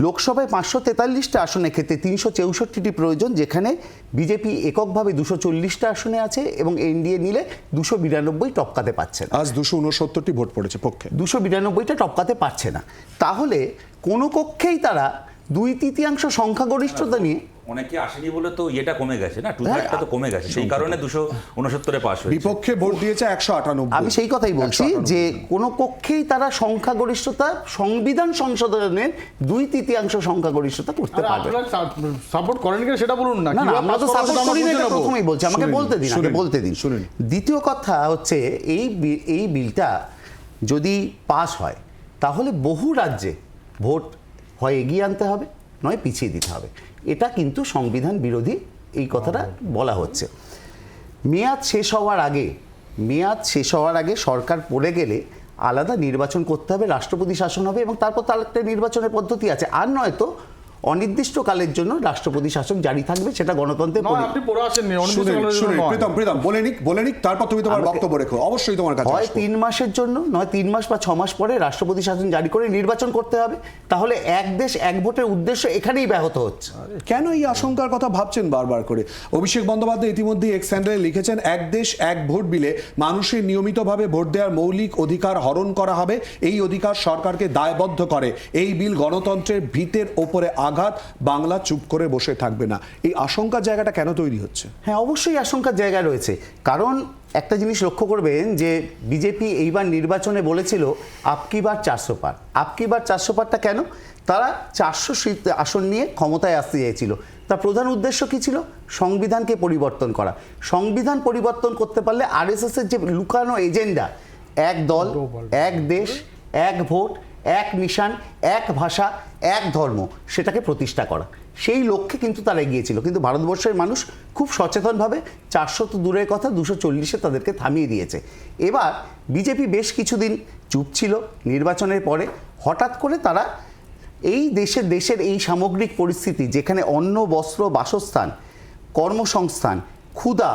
লোকসভায় 543টা আসনের ক্ষেত্রে 364টি প্রয়োজন, যেখানে বিজেপি এককভাবে 240টা আসনে আছে এবং এনডিএ নিলে 292 টপকাতে পারছে না। আজ 269টি ভোট পড়েছে পক্ষে, 292টা টপকাতে পারছে না। তাহলে কোনো কক্ষেই তারা 2/3 সংখ্যাগরিষ্ঠতা নিয়ে, অনেকে আসেনি বলে তো এটা কমে গেছে না, 2/3টা তো কমে গেছে, সেই কারণে 269-এ পাস হয়েছে। বিপক্ষে ভোট দিয়েছে 198। আমি সেই কথাই বলছি যে কোনো পক্ষেই তারা সংখ্যাগরিষ্ঠতা, সংবিধান সংশোধনের 2/3 সংখ্যাগরিষ্ঠতা করতে পারবে। সাপোর্ট করেন কিনা সেটা বলুন না। না, আমরা তো সাপোর্ট করি না, এটা প্রথমেই বলছি, আমাকে বলতে দিন, আগে বলতে দিন। দ্বিতীয় কথা হচ্ছে এই বিলটা যদি পাস হয় তাহলে বহু রাজ্যে ভোট হয় এগিয়ে আনতে হবে, নয় পিছিয়ে দিতে হবে। এটা কিন্তু সংবিধান বিরোধী, এই কথাটা বলা হচ্ছে। মেয়াদ শেষ হওয়ার আগে সরকার পড়ে গেলে আলাদা নির্বাচন করতে হবে, রাষ্ট্রপতি শাসন হবে এবং তারপর তার একটা নির্বাচনের পদ্ধতি আছে। আর নয়তো অনির্দিষ্টকালের জন্য রাষ্ট্রপতি শাসন জারি থাকবে, সেটা গণতন্ত্রের বলে নিক, তারপর তুমি তোমার বক্তব্য রেখো, অবশ্যই তোমার কাছে। হয় 3 মাসের জন্য, নয় 3 মাস বা 6 মাস পরে রাষ্ট্রপতি শাসন জারি করে নির্বাচন করতে হবে। তাহলে এক দেশ এক ভোটের উদ্দেশ্য এখানেই ব্যাহত হচ্ছে। কেন এই আশঙ্কার কথা ভাবছেন বারবার করে? অভিষেক বন্দ্যোপাধ্যায় ইতিমধ্যে এক্স হ্যান্ডেলে লিখেছেন, এক দেশ এক ভোট বিলে মানুষের নিয়মিতভাবে ভোট দেওয়ার মৌলিক অধিকার হরণ করা হবে। এই অধিকার সরকারকে দায়বদ্ধ করে। এই বিল গণতন্ত্রের ভিতের ওপরে আঘাত, বাংলা চুপ করে বসে থাকবে না। এই আশঙ্কার জায়গাটা কেন তৈরি হচ্ছে? হ্যাঁ, অবশ্যই আশঙ্কার জায়গা রয়েছে। কারণ একটা জিনিস লক্ষ্য করবেন যে বিজেপি এইবার নির্বাচনে বলেছিল আপকি বার 400 পার। আপকি বার 400 পারটা কেন? তারা 400 সিট আসন নিয়ে ক্ষমতায় আসতে চেয়েছিল। তার প্রধান উদ্দেশ্য কী ছিল? সংবিধানকে পরিবর্তন করা। সংবিধান পরিবর্তন করতে পারলে আরএসএস এর যে লুকানো এজেন্ডা, এক দল, এক দেশ, এক ভোট, এক নিশান, এক ভাষা, এক ধর্ম, সেটাকে প্রতিষ্ঠা করা, সেই লক্ষ্যে কিন্তু তারা এগিয়েছিল। কিন্তু ভারতবর্ষের মানুষ খুব সচেতনভাবে 400 তো দূরের কথা 240-এ তাদেরকে থামিয়ে দিয়েছে। এবার বিজেপি বেশ কিছুদিন চুপ ছিল নির্বাচনের পরে। হঠাৎ করে তারা এই দেশের এই সামগ্রিক পরিস্থিতি, যেখানে অন্ন, বস্ত্র, বাসস্থান, কর্মসংস্থান, ক্ষুধা,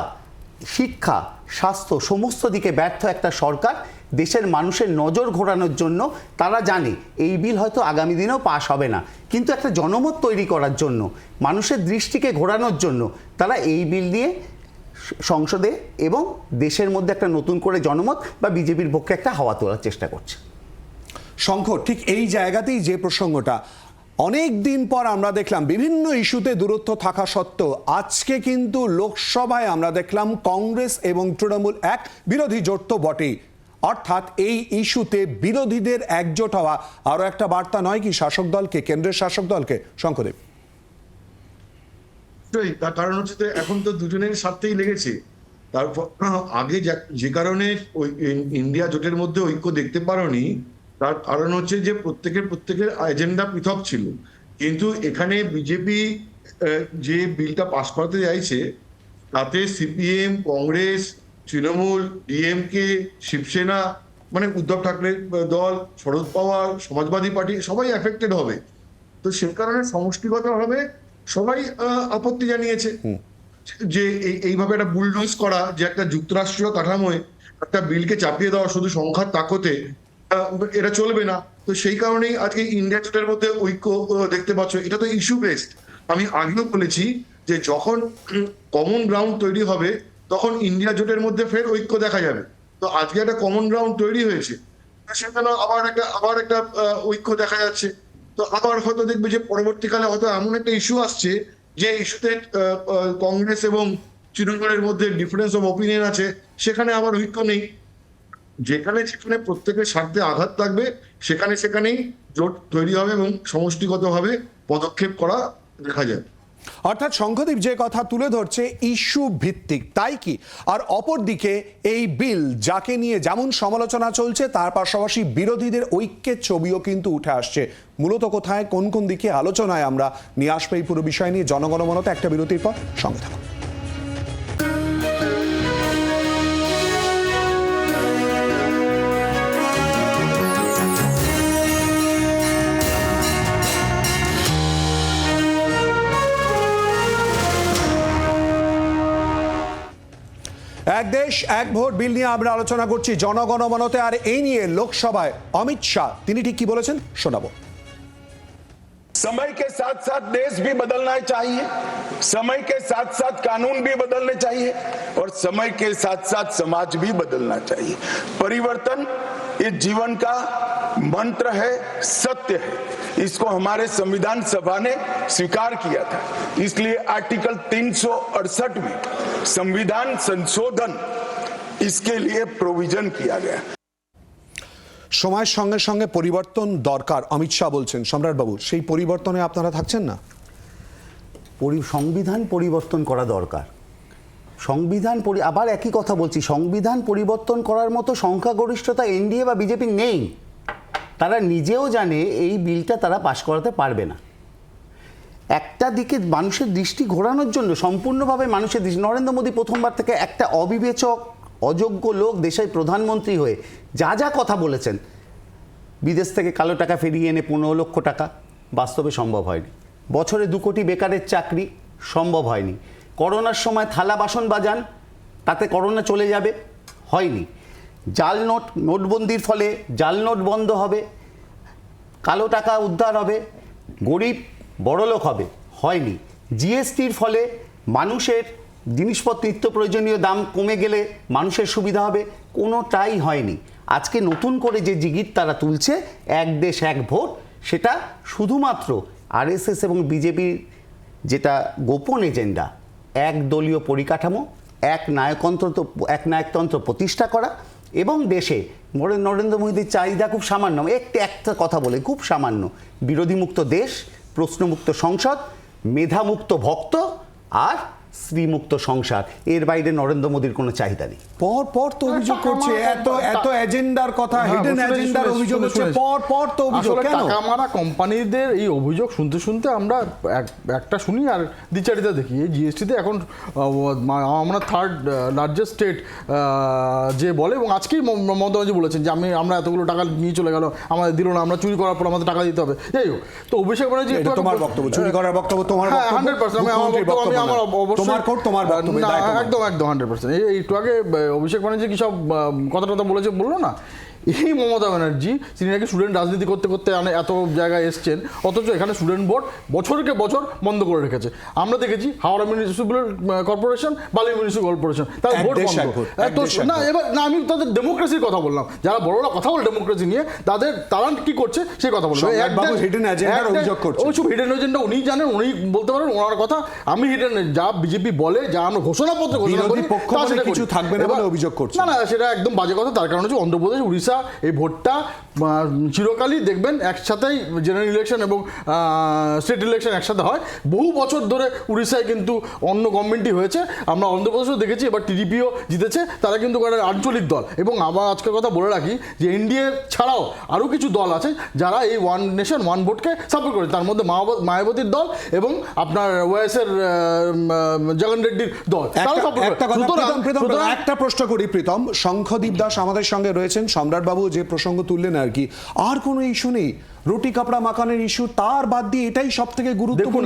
শিক্ষা, স্বাস্থ্য সমস্ত দিকে ব্যর্থ একটা সরকার, দেশের মানুষের নজর ঘোরানোর জন্য তারা জানে এই বিল হয়তো আগামী দিনেও পাস হবে না, কিন্তু একটা জনমত তৈরি করার জন্য, মানুষের দৃষ্টিকে ঘোরানোর জন্য তারা এই বিল নিয়ে সংসদে এবং দেশের মধ্যে একটা নতুন করে জনমত বা বিজেপির পক্ষে একটা হাওয়া তোলার চেষ্টা করছে। শঙ্খ, ঠিক এই জায়গাতেই যে প্রসঙ্গটা, অনেক দিন পর আমরা দেখলাম বিভিন্ন ইস্যুতে দূরত্ব থাকা সত্ত্বেও আজকে কিন্তু লোকসভায় আমরা দেখলাম কংগ্রেস এবং তৃণমূল এক, বিরোধী জোট তো বটেই, অর্থাৎ এই ইস্যুতে বিরোধীদের একজোট হওয়া আরও একটা বার্তা নয় কি শাসক দলকে, কেন্দ্রের শাসক দলকে? শঙ্করদেব। তার কারণ হচ্ছে যে এখন তো দুজনের স্বার্থেই লেগেছে। তারপর আগে যে কারণে ওই ইন্ডিয়া জোটের মধ্যে ঐক্য দেখতে পারোনি, তার কারণ হচ্ছে যে প্রত্যেকের এজেন্ডা পৃথক ছিল। কিন্তু এখানে বিজেপি যে বিলটা পাস করাতে চাইছে তাতে সিপিএম, কংগ্রেস, তৃণমূল, ডিএমকে, শিবসেনা, মানে উদ্ধব ঠাকরের দল, শরদ পাওয়ার, সমাজবাদী পার্টি সবাই এফেক্টেড হবে। তো সে কারণে সমষ্টিগতভাবে সবাই আপত্তি জানিয়েছে যে এইভাবে একটা বুলডোজ করা, যে একটা যুক্তরাষ্ট্রীয় কাঠামোয় একটা বিলকে চাপিয়ে দেওয়া শুধু সংখ্যার তাকতে, এটা চলবে না। তো সেই কারণেই আজকে ইন্ডিয়া জোটের মধ্যে ঐক্য দেখতে পাচ্ছ। এটা তো ইস্যু বেসড। আমি আগেও বলেছি যে যখন কমন গ্রাউন্ড তৈরি হবে তখন ইন্ডিয়া জোটের মধ্যে ফের ঐক্য দেখা যাবে। তো আজকে একটা কমন গ্রাউন্ড তৈরি হয়েছে, সেখানে আবার একটা ঐক্য দেখা যাচ্ছে। তো আবার হয়তো দেখবে যে পরবর্তীকালে হয়তো এমন একটা ইস্যু আসছে যে ইস্যুতে কংগ্রেস এবং তৃণমূলের মধ্যে ডিফারেন্স অফ ওপিনিয়ন আছে, সেখানে আবার ঐক্য নেই। যেখানে প্রত্যেকের স্বার্থে আঘাত থাকবে সেখানেই জোট তৈরি হবে এবং সমষ্টিগতভাবে পদক্ষেপ করা দেখা যায়। অর্থাৎ শঙ্খদীপ যে কথা তুলে ধরছে ইস্যু ভিত্তিক, তাই কি? আর অপরদিকে এই বিল যাকে নিয়ে যেমন সমালোচনা চলছে তার পাশাপাশি বিরোধীদের ঐক্যের ছবিও কিন্তু উঠে আসছে। মূলত কোথায়, কোন কোন দিকে আলোচনায় আমরা নিয়ে আসবো এই পুরো বিষয় নিয়ে জনগণমনতে একটা বিরতির পর। সঙ্গে থাকুন। এক দেশ এক ভোট বিল নিয়ে আমরা আলোচনা করছি জনগণমনতে, আর এই নিয়ে লোকসভায় অমিত শাহ তিনি ঠিক কি বলেছেন শোনাবো। समय के साथ साथ देश भी बदलना चाहिए, समय के साथ साथ कानून भी बदलने चाहिए और समय के साथ साथ समाज भी बदलना चाहिए। परिवर्तन इस जीवन का मंत्र है, सत्य है। इसको हमारे संविधान सभा ने स्वीकार किया था। इसलिए आर्टिकल 368 में संविधान संशोधन इसके लिए प्रोविजन किया गया। সময়ের সঙ্গে সঙ্গে পরিবর্তন দরকার অমিত শাহ বলছেন। সম্রাট বাবু, সেই পরিবর্তনে আপনারা থাকছেন না? সংবিধান পরিবর্তন করা দরকার। আবার একই কথা বলছি, সংবিধান পরিবর্তন করার মতো সংখ্যাগরিষ্ঠতা এনডিএ বা বিজেপি নেই। তারা নিজেও জানে এই বিলটা তারা পাশ করাতে পারবে না। একটা দিকে মানুষের দৃষ্টি ঘোরানোর জন্য সম্পূর্ণভাবে মানুষের দৃষ্টি, নরেন্দ্র মোদী প্রথমবার থেকে একটা অবিবেচক অযোগ্য লোক দেশের প্রধানমন্ত্রী হয়ে যা কথা বলেছেন, বিদেশ থেকে কালো টাকা ফিরিয়ে এনে 15 লক্ষ টাকা, বাস্তবে সম্ভব হয়নি। বছরে 2 কোটি বেকারের চাকরি, সম্ভব হয়নি। করোনার সময় থালা বাসন বাজান, তাতে করোনা চলে যাবে, হয়নি। জাল নোট, নোটবন্দির ফলে জাল নোট বন্ধ হবে, কালো টাকা উদ্ধার হবে, গরিব বড়লোক হবে, হয়নি। জিএসটির ফলে মানুষের জিনিসপত্র নিত্য প্রয়োজনীয় দাম কমে গেলে মানুষের সুবিধা হবে, কোনোটাই হয়নি। আজকে নতুন করে যে জিগির তারা তুলছে এক দেশ এক ভোট, সেটা শুধুমাত্র আরএসএস এবং বিজেপির যেটা গোপন এজেন্ডা, এক দলীয় পরিকাঠামো, এক নায়কতন্ত্র প্রতিষ্ঠা করা এবং দেশে নরেন্দ্র মোদীর চাহিদা খুব সামান্য, একটা কথা বলে খুব সামান্য, বিরোধীমুক্ত দেশ, প্রশ্নমুক্ত সংসদ, মেধামুক্ত ভক্ত আর স্ত্রীমুক্ত সংসার। এর বাইরে নরেন্দ্র মোদীর কোনো চাহিদা নেই। পর তো অভিযোগ করছে, এত এজেন্ডার কথা, হিডেন এজেন্ডার অভিযোগ হচ্ছে, পর তো অভিযোগ। কেন টাকা মারা কোম্পানিদের এই অভিযোগ শুনতে আমরা একটা শুনি আর দ্বিচারিতা দেখি। এই জিএসটিতে এখন আমরা থার্ড লার্জেস্ট স্টেট যে বলে, এবং আজকেই মমতা ব্যানার্জি বলেছেন যে আমরা এতগুলো টাকা নিয়ে চলে গেল, আমাদের দিল না, আমরা চুরি করার পর আমাদের টাকা দিতে হবে। যাই হোক, তো অভিষেক ব্যানার্জি তোমার বক্তব্য, চুরি করার বক্তব্য তোমার, 100% একদম 100%। একটু আগে অভিষেক ব্যানার্জি কি সব কথা বললো না, এই মমতা ব্যানার্জি তিনি নাকি স্টুডেন্ট রাজনীতি করতে করতে এত জায়গায় এসছেন, অথচ এখানে স্টুডেন্ট ভোট বছরকে বছর বন্ধ করে রেখেছে। আমরা দেখেছি হাওড়া মিউনিসিপ্যাল কর্পোরেশন, বালি মিউনিসিপ্যাল কর্পোরেশন, তাদের ভোট বন্ধ। না এবার না, আমি তাদের ডেমোক্রেসির কথা বললাম, যারা বড়রা কথা বলে ডেমোক্রেসি নিয়ে, তারা কি করছে সেই কথা বলবো। হিডেন এজেন্ডার অভিযোগ করছে, ওই সব হিডেন এজেন্ডা উনি জানেন, উনি বলতে পারেন ওনার কথা। আমি হিডেন যা বিজেপি বলে, যা আমরা ঘোষণাপত্রে ঘোষণা করি কিছু থাকবে না বলে অভিযোগ করছে। না, সেটা একদম বাজে কথা। তার কারণ হচ্ছে অন্ধ্রপ্রদেশ, উড়িষ্যা, এই ভোটটা চিরকালই দেখবেন একসাথেই জেনারেল ইলেকশন এবং স্টেট ইলেকশন একসাথে হয়। বহু বছর ধরে উড়িষ্যায় কিন্তু অন্য গভর্নমেন্টই হয়েছে, আমরা অন্ধ্রপ্রদেশেও দেখেছি, এবার টিডিপিও জিতেছে। তারা কিন্তু একটা আঞ্চলিক দল। এবং আবার আজকের কথা বলে রাখি যে এনডিএ ছাড়াও আরও কিছু দল আছে যারা এই ওয়ান নেশন ওয়ান ভোটকে সাপোর্ট করে। তার মধ্যে মায়াবতীর দল এবং আপনার ওয়াইএসের জগন রেড্ডির দল। একটা প্রশ্ন করি প্রীতম, শঙ্খদীপ দাস আমাদের সঙ্গে রয়েছেন, সম্রাটবাবু যে প্রসঙ্গ তুললেন আর কি, আর কোনো ইস্যু নেই, রুটি কাপড়া মাখানের ইস্যু, তার বাদ দিয়ে এটাই সব থেকে গুরুত্বপূর্ণ।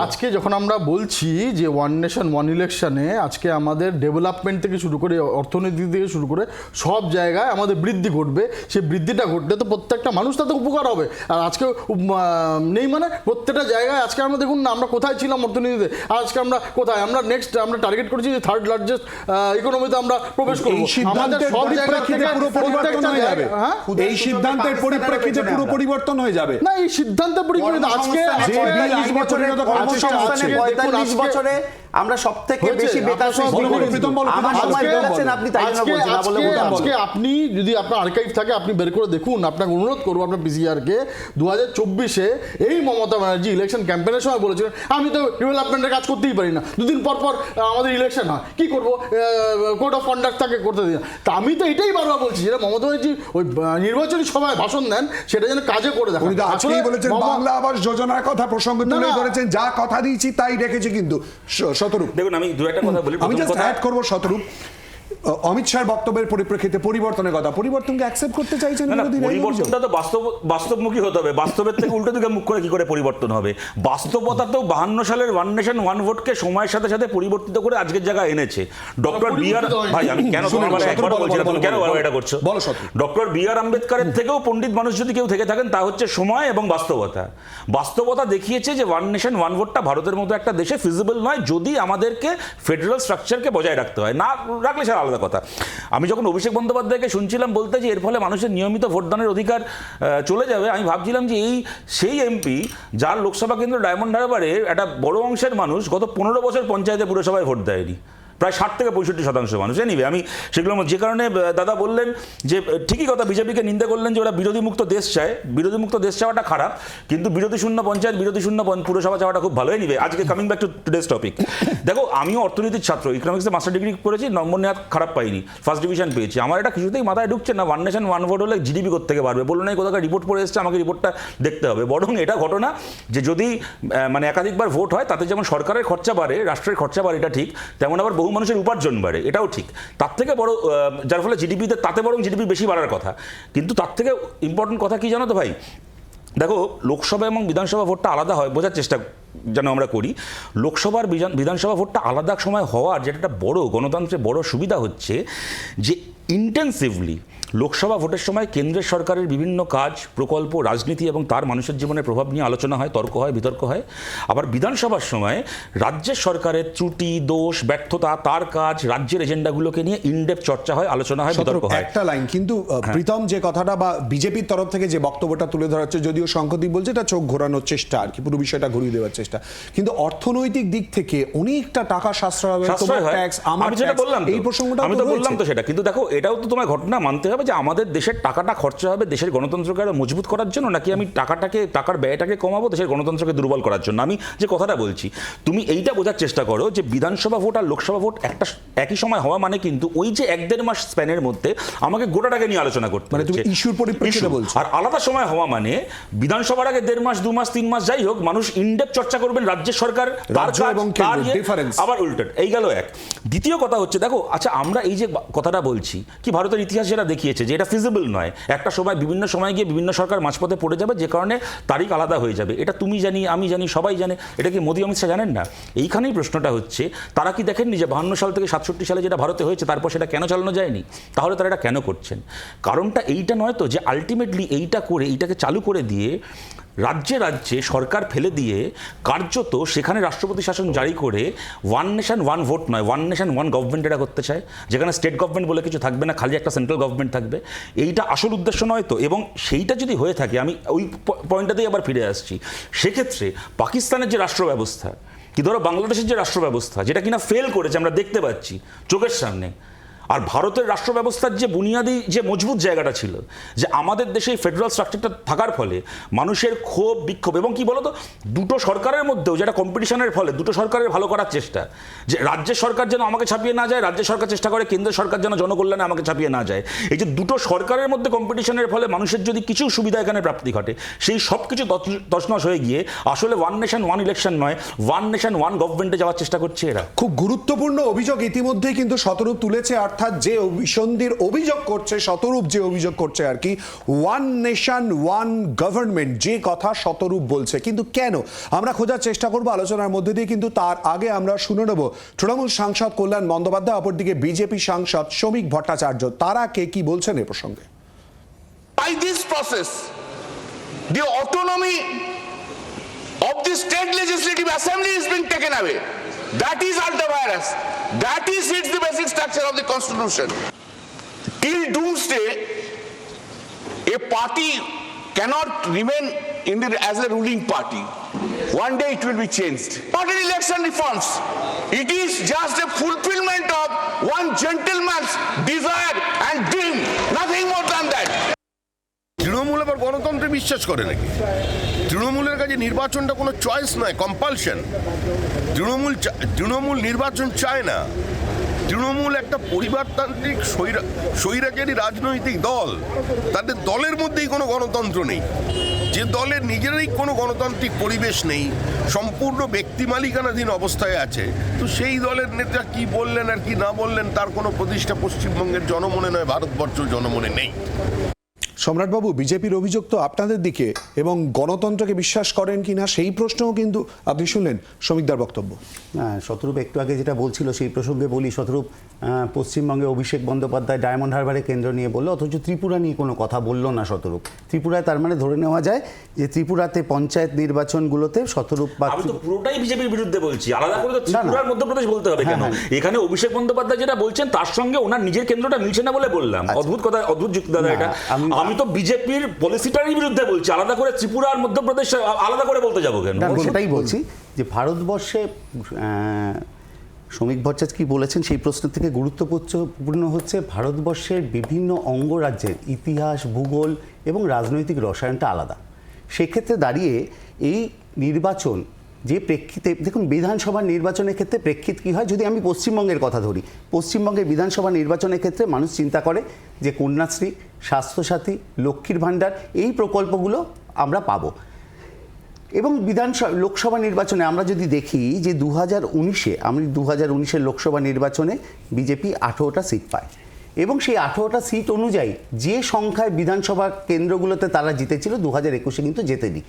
আজকে যখন আমরা বলছি যে ওয়ান নেশন ওয়ান ইলেকশনে আজকে আমাদের ডেভেলপমেন্ট থেকে শুরু করে অর্থনীতি থেকে শুরু করে সব জায়গায় আমাদের বৃদ্ধি ঘটবে, সেই বৃদ্ধিটা ঘটলে তো প্রত্যেকটা মানুষ তাতে উপকার হবে। আর আজকে নেই মানে প্রত্যেকটা জায়গায় আজকে আমরা দেখুন না আমরা কোথায় ছিলাম অর্থনীতিতে, আজকে আমরা কোথায়, আমরা নেক্সট আমরা টার্গেট করেছি যে থার্ড লার্জেস্ট ইকোনমিতে আমরা প্রবেশ করবো। আমাদের সব জায়গা থেকে পুরো পরিবর্তন হয়ে যাবে, এই সিদ্ধান্তের পরিপ্রেক্ষিতে পুরো পরিবর্তন হয়ে যাবে। না, এই সিদ্ধান্তের পরিপ্রেক্ষিতে আজকে 45 বছরে আমরা সব থেকে বেশি বেকার আপনি যদি আপনার আর্কাইভ থাকে আপনি বের করে দেখুন। আপনাকে অনুরোধ করবো আপনার পিসিআরকে 2024-এ এই মমতা ব্যানার্জি ইলেকশন ক্যাম্পেইনের সময় বলেছিলেন আমি তো ডেভেলপমেন্টের কাজ করতেই পারি না, দুদিন পর পর আমাদের ইলেকশন হয়, কি করবো, কোড অফ কন্ডাক্ট তাকে করতে দিই না। তা আমি তো এটাই বারবার বলছি, যেটা মমতা ব্যানার্জি ওই নির্বাচনী সভায় ভাষণ দেন সেটা যেন কাজে করে দেখেন। আজকেই বলেছেন বাংলা আবাস যোজনার কথা প্রসঙ্গ তুলে ধরেছেন, যা কথা দিয়েছি তাই রেখেছি। কিন্তু শতরূপ দেখুন, আমি দু একটা কথা বলি, আমি জাস্ট অ্যাড করব শতরূপ, অমিত শাহের বক্তব্যের পরিপ্রেক্ষিতে পরিবর্তনের কথা, পরিবর্তনকে অ্যাকসেপ্ট করতে চাইছেন বিরোধীরা? পরিবর্তনটা তো বাস্তবমুখী হতে হবে, বাস্তবের থেকে উল্টো দিকে মুখ করে কি করে পরিবর্তন হবে? বাস্তবতা তো 52 সালের ওয়ান নেশন ওয়ান ভোটকে সময়ের সাথে সাথে পরিবর্তিত করে আজকের জায়গায় এনেছে। ডক্টর বিআর ভাই, আমি কেন তোমার একবার বলছি না, তুমি কেন এটা করছো? ডক্টর বিআর আম্বেদকরের থেকেও পণ্ডিত মানুষ যদি কেউ থেকে থাকেন তা হচ্ছে সময় এবং বাস্তবতা। বাস্তবতা দেখিয়েছে যে ওয়ান নেশন ওয়ান ভোটটা ভারতের মতো একটা দেশে ফিজিবল নয়, যদি আমাদেরকে ফেডারেল স্ট্রাকচারকে বজায় রাখতে হয়, না রাখলে সেটা আলাদা কথা। আমি যখন অভিষেক বন্দ্যোপাধ্যায়কে শুনছিলাম বলতে যে এর ফলে মানুষের নিয়মিত ভোটদানের অধিকার চলে যাবে, আমি ভাবছিলাম যে সেই এমপি যার লোকসভা কেন্দ্র ডায়মন্ড হারবারের একটা বড় অংশের মানুষ গত 15 বছর পঞ্চায়েতে পুরসভায় ভোট দেয়নি, প্রায় 60 থেকে 65% মানুষ। এনিওয়ে, আমি সেগুলো যে কারণে দাদা বললেন যে ঠিকই কথা, বিজেপিকে নিন্দা করলেন যে ওরা বিরোধী মুক্ত দেশ চায়। বিরোধী মুক্ত দেশ চাওয়াটা খারাপ, কিন্তু বিরোধী শূন্য পঞ্চায়েত, বিরোধী শূন্য পুরসভা চাওয়াটা খুব ভালো। এনিওয়ে, আজকে coming back to today's topic, দেখো আমিও অর্থনীতির ছাত্র, ইকোনমিক্সে মাস্টার ডিগ্রি করেছি, নম্বর নেওয়া খারাপ পাইনি, ফার্স্ট ডিভিশন পেয়েছি। আমার এটা কিছুতেই মাথায় ঢুকছে না ওয়ান নেশন ওয়ান ভোট হলে জিডিপি থেকে বাড়বে। বললো না কোথাকার রিপোর্ট পড়ে এসছে, আমাকে রিপোর্টটা দেখতে হবে। বরং এটা ঘটনা যে যদি মানে একাধিকবার ভোট হয় তাতে যেমন সরকারের খরচা বাড়ে, রাষ্ট্রের খরচা বাড়ে, এটা ঠিক, তেমন আবার বহু মানুষের উপার্জন বাড়ে, এটাও ঠিক। তার থেকে বড়, যার ফলে জিডিপিতে তাতে বরং জিডিপি বেশি বাড়ার কথা। কিন্তু তার থেকে ইম্পর্টেন্ট কথা কি জানো তো ভাই, দেখো লোকসভা এবং বিধানসভা ভোটটা আলাদা হয়, বোঝার চেষ্টা যেন আমরা করি। লোকসভার বিধানসভা ভোটটা আলাদা সময় হওয়ার যেটা একটা বড় গণতন্ত্রের বড় সুবিধা হচ্ছে যে ইন্টেন্সিভলি লোকসভা ভোটের সময় কেন্দ্রের সরকারের বিভিন্ন কাজ, প্রকল্প, রাজনীতি এবং তার মানুষের জীবনের প্রভাব নিয়ে আলোচনা হয়, তর্ক হয়, বিতর্ক হয়। আবার বিধানসভার সময় রাজ্যের সরকারের ত্রুটি, দোষ, ব্যর্থতা, তার কাজ, রাজ্যের এজেন্ডাগুলোকে নিয়ে ইনডেপথ চর্চা হয়, আলোচনা হয়, বিতর্ক হয়। একটা লাইন কিন্তু প্রীতম যে কথাটা বা বিজেপির তরফ থেকে যে বক্তব্যটা তুলে ধরা হচ্ছে, যদিও শঙ্খদীপ বলছে এটা চোখ ঘোরানোর চেষ্টা আর কি, পুরো বিষয়টা ঘুরিয়ে দেওয়ার চেষ্টা, কিন্তু অর্থনৈতিক দিক থেকে অনেকটা টাকা সাশ্রয় হবে, ট্যাক্স, আমার যেটা বললাম, এই প্রসঙ্গটা আমি তো বললাম তো সেটা। কিন্তু দেখো এটাও তো তোমার ঘটনা মানতে হবে যে আমাদের দেশের টাকাটা খরচা হবে দেশের গণতন্ত্রকে আরো মজবুত করার জন্য, নাকি আমি টাকার ব্যয়টাকে কমাবো দেশের গণতন্ত্রকে দুর্বল করার জন্য। আমি যে কথাটা বলছি, তুমি এইটা বোঝার চেষ্টা করো যে বিধানসভা ভোট আর লোকসভা ভোট একই সময় হওয়া মানে কিন্তু ওই যে 1-1.5 মাস স্প্যানের মধ্যে আমাকে গোটাটাকে নিয়ে আলোচনা করতে মানে তুমি ইস্যুর পরিপ্রেক্ষিতে বলছো। আর আলাদা সময় হওয়া মানে বিধানসভার আগে 1.5 মাস, 2 মাস, 3 মাস যাই হোক, মানুষ ইনডেপথ চর্চা করবেন রাজ্যের সরকার, আবার উল্টো। এই গেল এক। দ্বিতীয় কথা হচ্ছে, দেখো আচ্ছা আমরা এই যে কথাটা বলছি কি ভারতের ইতিহাস যেটা দেখিয়েছে দিয়েছে যে এটা ফিজিবল নয়, একটা সময় বিভিন্ন সময় গিয়ে বিভিন্ন সরকার মাঝপথে পড়ে যাবে, যে কারণে তারিখ আলাদা হয়ে যাবে। এটা তুমি জানি, আমি জানি, সবাই জানে। এটা কি মোদী অমিত শাহ জানেন না? এইখানেই প্রশ্নটা হচ্ছে, তারা কি দেখেননি যে 52 সাল থেকে 67 সালে যেটা ভারতে হয়েছে তারপর সেটা কেন চালানো যায়নি? তাহলে তারা এটা কেন করছেন? কারণটা এইটা নয় তো যে আলটিমেটলি এইটা করে, এইটাকে চালু করে দিয়ে রাজ্যে রাজ্যে সরকার ফেলে দিয়ে কার্যত সেখানে রাষ্ট্রপতি শাসন জারি করে ওয়ান নেশন ওয়ান ভোট নয়, ওয়ান নেশন ওয়ান গভর্নমেন্ট এটা করতে চায়, যেখানে স্টেট গভর্নমেন্ট বলে কিছু থাকবে না, খালি একটা সেন্ট্রাল গভর্নমেন্ট থাকবে। এইটা আসল উদ্দেশ্য নয় তো? এবং সেইটা যদি হয়ে থাকে, আমি ওই পয়েন্টটাতেই আবার ফিরে আসছি, সেক্ষেত্রে পাকিস্তানের যে রাষ্ট্র ব্যবস্থা, কি ধরো বাংলাদেশের যে রাষ্ট্র ব্যবস্থা, যেটা কিনা ফেল করেছে আমরা দেখতে পাচ্ছি চোখের সামনে, আর ভারতের রাষ্ট্র ব্যবস্থার যে বুনিয়াদী যে মজবুত জায়গাটা ছিল, যে আমাদের দেশে এই ফেডারাল স্ট্রাকচারটা থাকার ফলে মানুষের ক্ষোভ বিক্ষোভ, এবং কি বলতো, দুটো সরকারের মধ্যেও যেটা কম্পিটিশনের ফলে দুটো সরকারের ভালো করার চেষ্টা, যে রাজ্যের সরকার যেন আমাকে ছাপিয়ে না যায়, রাজ্য সরকার চেষ্টা করে কেন্দ্র সরকার যেন জনকল্যাণে আমাকে ছাপিয়ে না যায়, এই যে দুটো সরকারের মধ্যে কম্পিটিশনের ফলে মানুষের যদি কিছু সুবিধা এখানে প্রাপ্তি ঘটে, সেই সব কিছু তছনছ হয়ে গিয়ে আসলে ওয়ান নেশন ওয়ান ইলেকশন নয়, ওয়ান নেশন ওয়ান গভর্নমেন্টে যাওয়ার চেষ্টা করছে এরা। খুব গুরুত্বপূর্ণ অভিযোগ ইতিমধ্যেই কিন্তু শতরূপ তুলেছে, অর্থাৎ যে সন্ধির অভিযোগ করছে, শতরূপ যে অভিযোগ করছে আর কি, ওয়ান নেশন ওয়ান গভর্নমেন্ট যে কথা শতরূপ বলছে, কিন্তু কেন আমরা খোঁজার চেষ্টা করব আলোচনার মধ্যে দিয়ে। কিন্তু তার আগে আমরা শুনে নেব তৃণমূল সাংসদ কল্যাণ বন্দ্যোপাধ্যায়, অপরদিকে বিজেপি সাংসদ শ্রমিক ভট্টাচার্য, তারা কে কি বলছেন এ প্রসঙ্গে। By this process, the autonomy of the state legislative assembly is being taken away. That is ultra-virus. That is hits the basic structure of the constitution. Till doomsday, a party cannot remain as a ruling party. One day it will be changed. Not an election reforms. It is just a fulfillment of one gentleman's desire and dream. Nothing more than that. Trinamool আবার গণতন্ত্রে বিশ্বাস করে নাকি? তৃণমূলের কাছে নির্বাচনটা কোনো choice নয়, কম্পালশন। তৃণমূল নির্বাচন চায় না। তৃণমূল একটা পরিবারতান্ত্রিক স্বৈরাচারী রাজনৈতিক দল। তাদের দলের মধ্যেই কোনো গণতন্ত্র নেই। যে দলের নিজেরই কোনো গণতান্ত্রিক পরিবেশ নেই, সম্পূর্ণ ব্যক্তি মালিকানাধীন অবস্থায় আছে, তো সেই দলের নেতা কি বললেন আর কি না বললেন তার কোনো প্রতিষ্ঠা পশ্চিমবঙ্গের জনমনে নয়, ভারতবর্ষ জনমনে নেই। সম্রাটবাবু, বিজেপির অভিযোগ তো আপনাদের দিকে, এবং গণতন্ত্রকে বিশ্বাস করেন কিনা সেই প্রশ্নও কিন্তু আপনি শুনলেন শ্রমিকদার বক্তব্য। শতরূপ একটু আগে যেটা বলছিল সেই প্রসঙ্গে বলি, শতরূপ পশ্চিমবঙ্গে অভিষেক বন্দ্যোপাধ্যায় ডায়মন্ড হারবারে কেন্দ্র নিয়ে বললো, অথচ ত্রিপুরা নিয়ে কোনো কথা বললো না শতরূপ। ত্রিপুরায় তার মানে ধরে নেওয়া যায় যে ত্রিপুরাতে পঞ্চায়েত নির্বাচনগুলোতে শতরূপ বা আমি তো পুরোটাই বিজেপির বিরুদ্ধে বলছি, আলাদা করে তো ত্রিপুরার মধ্যপ্রদেশ বলতে হবে কেন? এখানে অভিষেক বন্দ্যোপাধ্যায় যেটা বলছেন তার সঙ্গে ওনার নিজের কেন্দ্রটা মিলছে না বলে বললাম। অদ্ভুত কথা, অদ্ভুত যুক্তি দাদা এটা। আমি তো বিজেপির পলিসিটারই বিরুদ্ধে বলছি, আলাদা করে ত্রিপুরা আর মধ্যপ্রদেশ আলাদা করে বলতে যাবো কেন? সেটাই বলছি যে ভারতবর্ষে শ্রমিক ভট্টাচার্য কি বলেছেন সেই প্রশ্ন থেকে গুরুত্বপূর্ণ হচ্ছে ভারতবর্ষের বিভিন্ন অঙ্গরাজ্যের ইতিহাস, ভূগোল এবং রাজনৈতিক রসায়নটা আলাদা। সেক্ষেত্রে দাঁড়িয়ে এই নির্বাচন যে প্রেক্ষিতে, দেখুন বিধানসভা নির্বাচনের ক্ষেত্রে প্রেক্ষিত কী হয়, যদি আমি পশ্চিমবঙ্গের কথা ধরি, পশ্চিমবঙ্গের বিধানসভা নির্বাচনের ক্ষেত্রে মানুষ চিন্তা করে যে কন্যাশ্রী, স্বাস্থ্যসাথী, লক্ষ্মীর ভাণ্ডার এই প্রকল্পগুলো আমরা পাবো। এবং লোকসভা নির্বাচনে আমরা যদি দেখি যে 2019 লোকসভা নির্বাচনে বিজেপি 18টা সিট পায়, এবং সেই 18টা সিট অনুযায়ী যে সংখ্যায় বিধানসভা কেন্দ্রগুলোতে তারা জিতেছিল 2021-এ কিন্তু জেতেনি।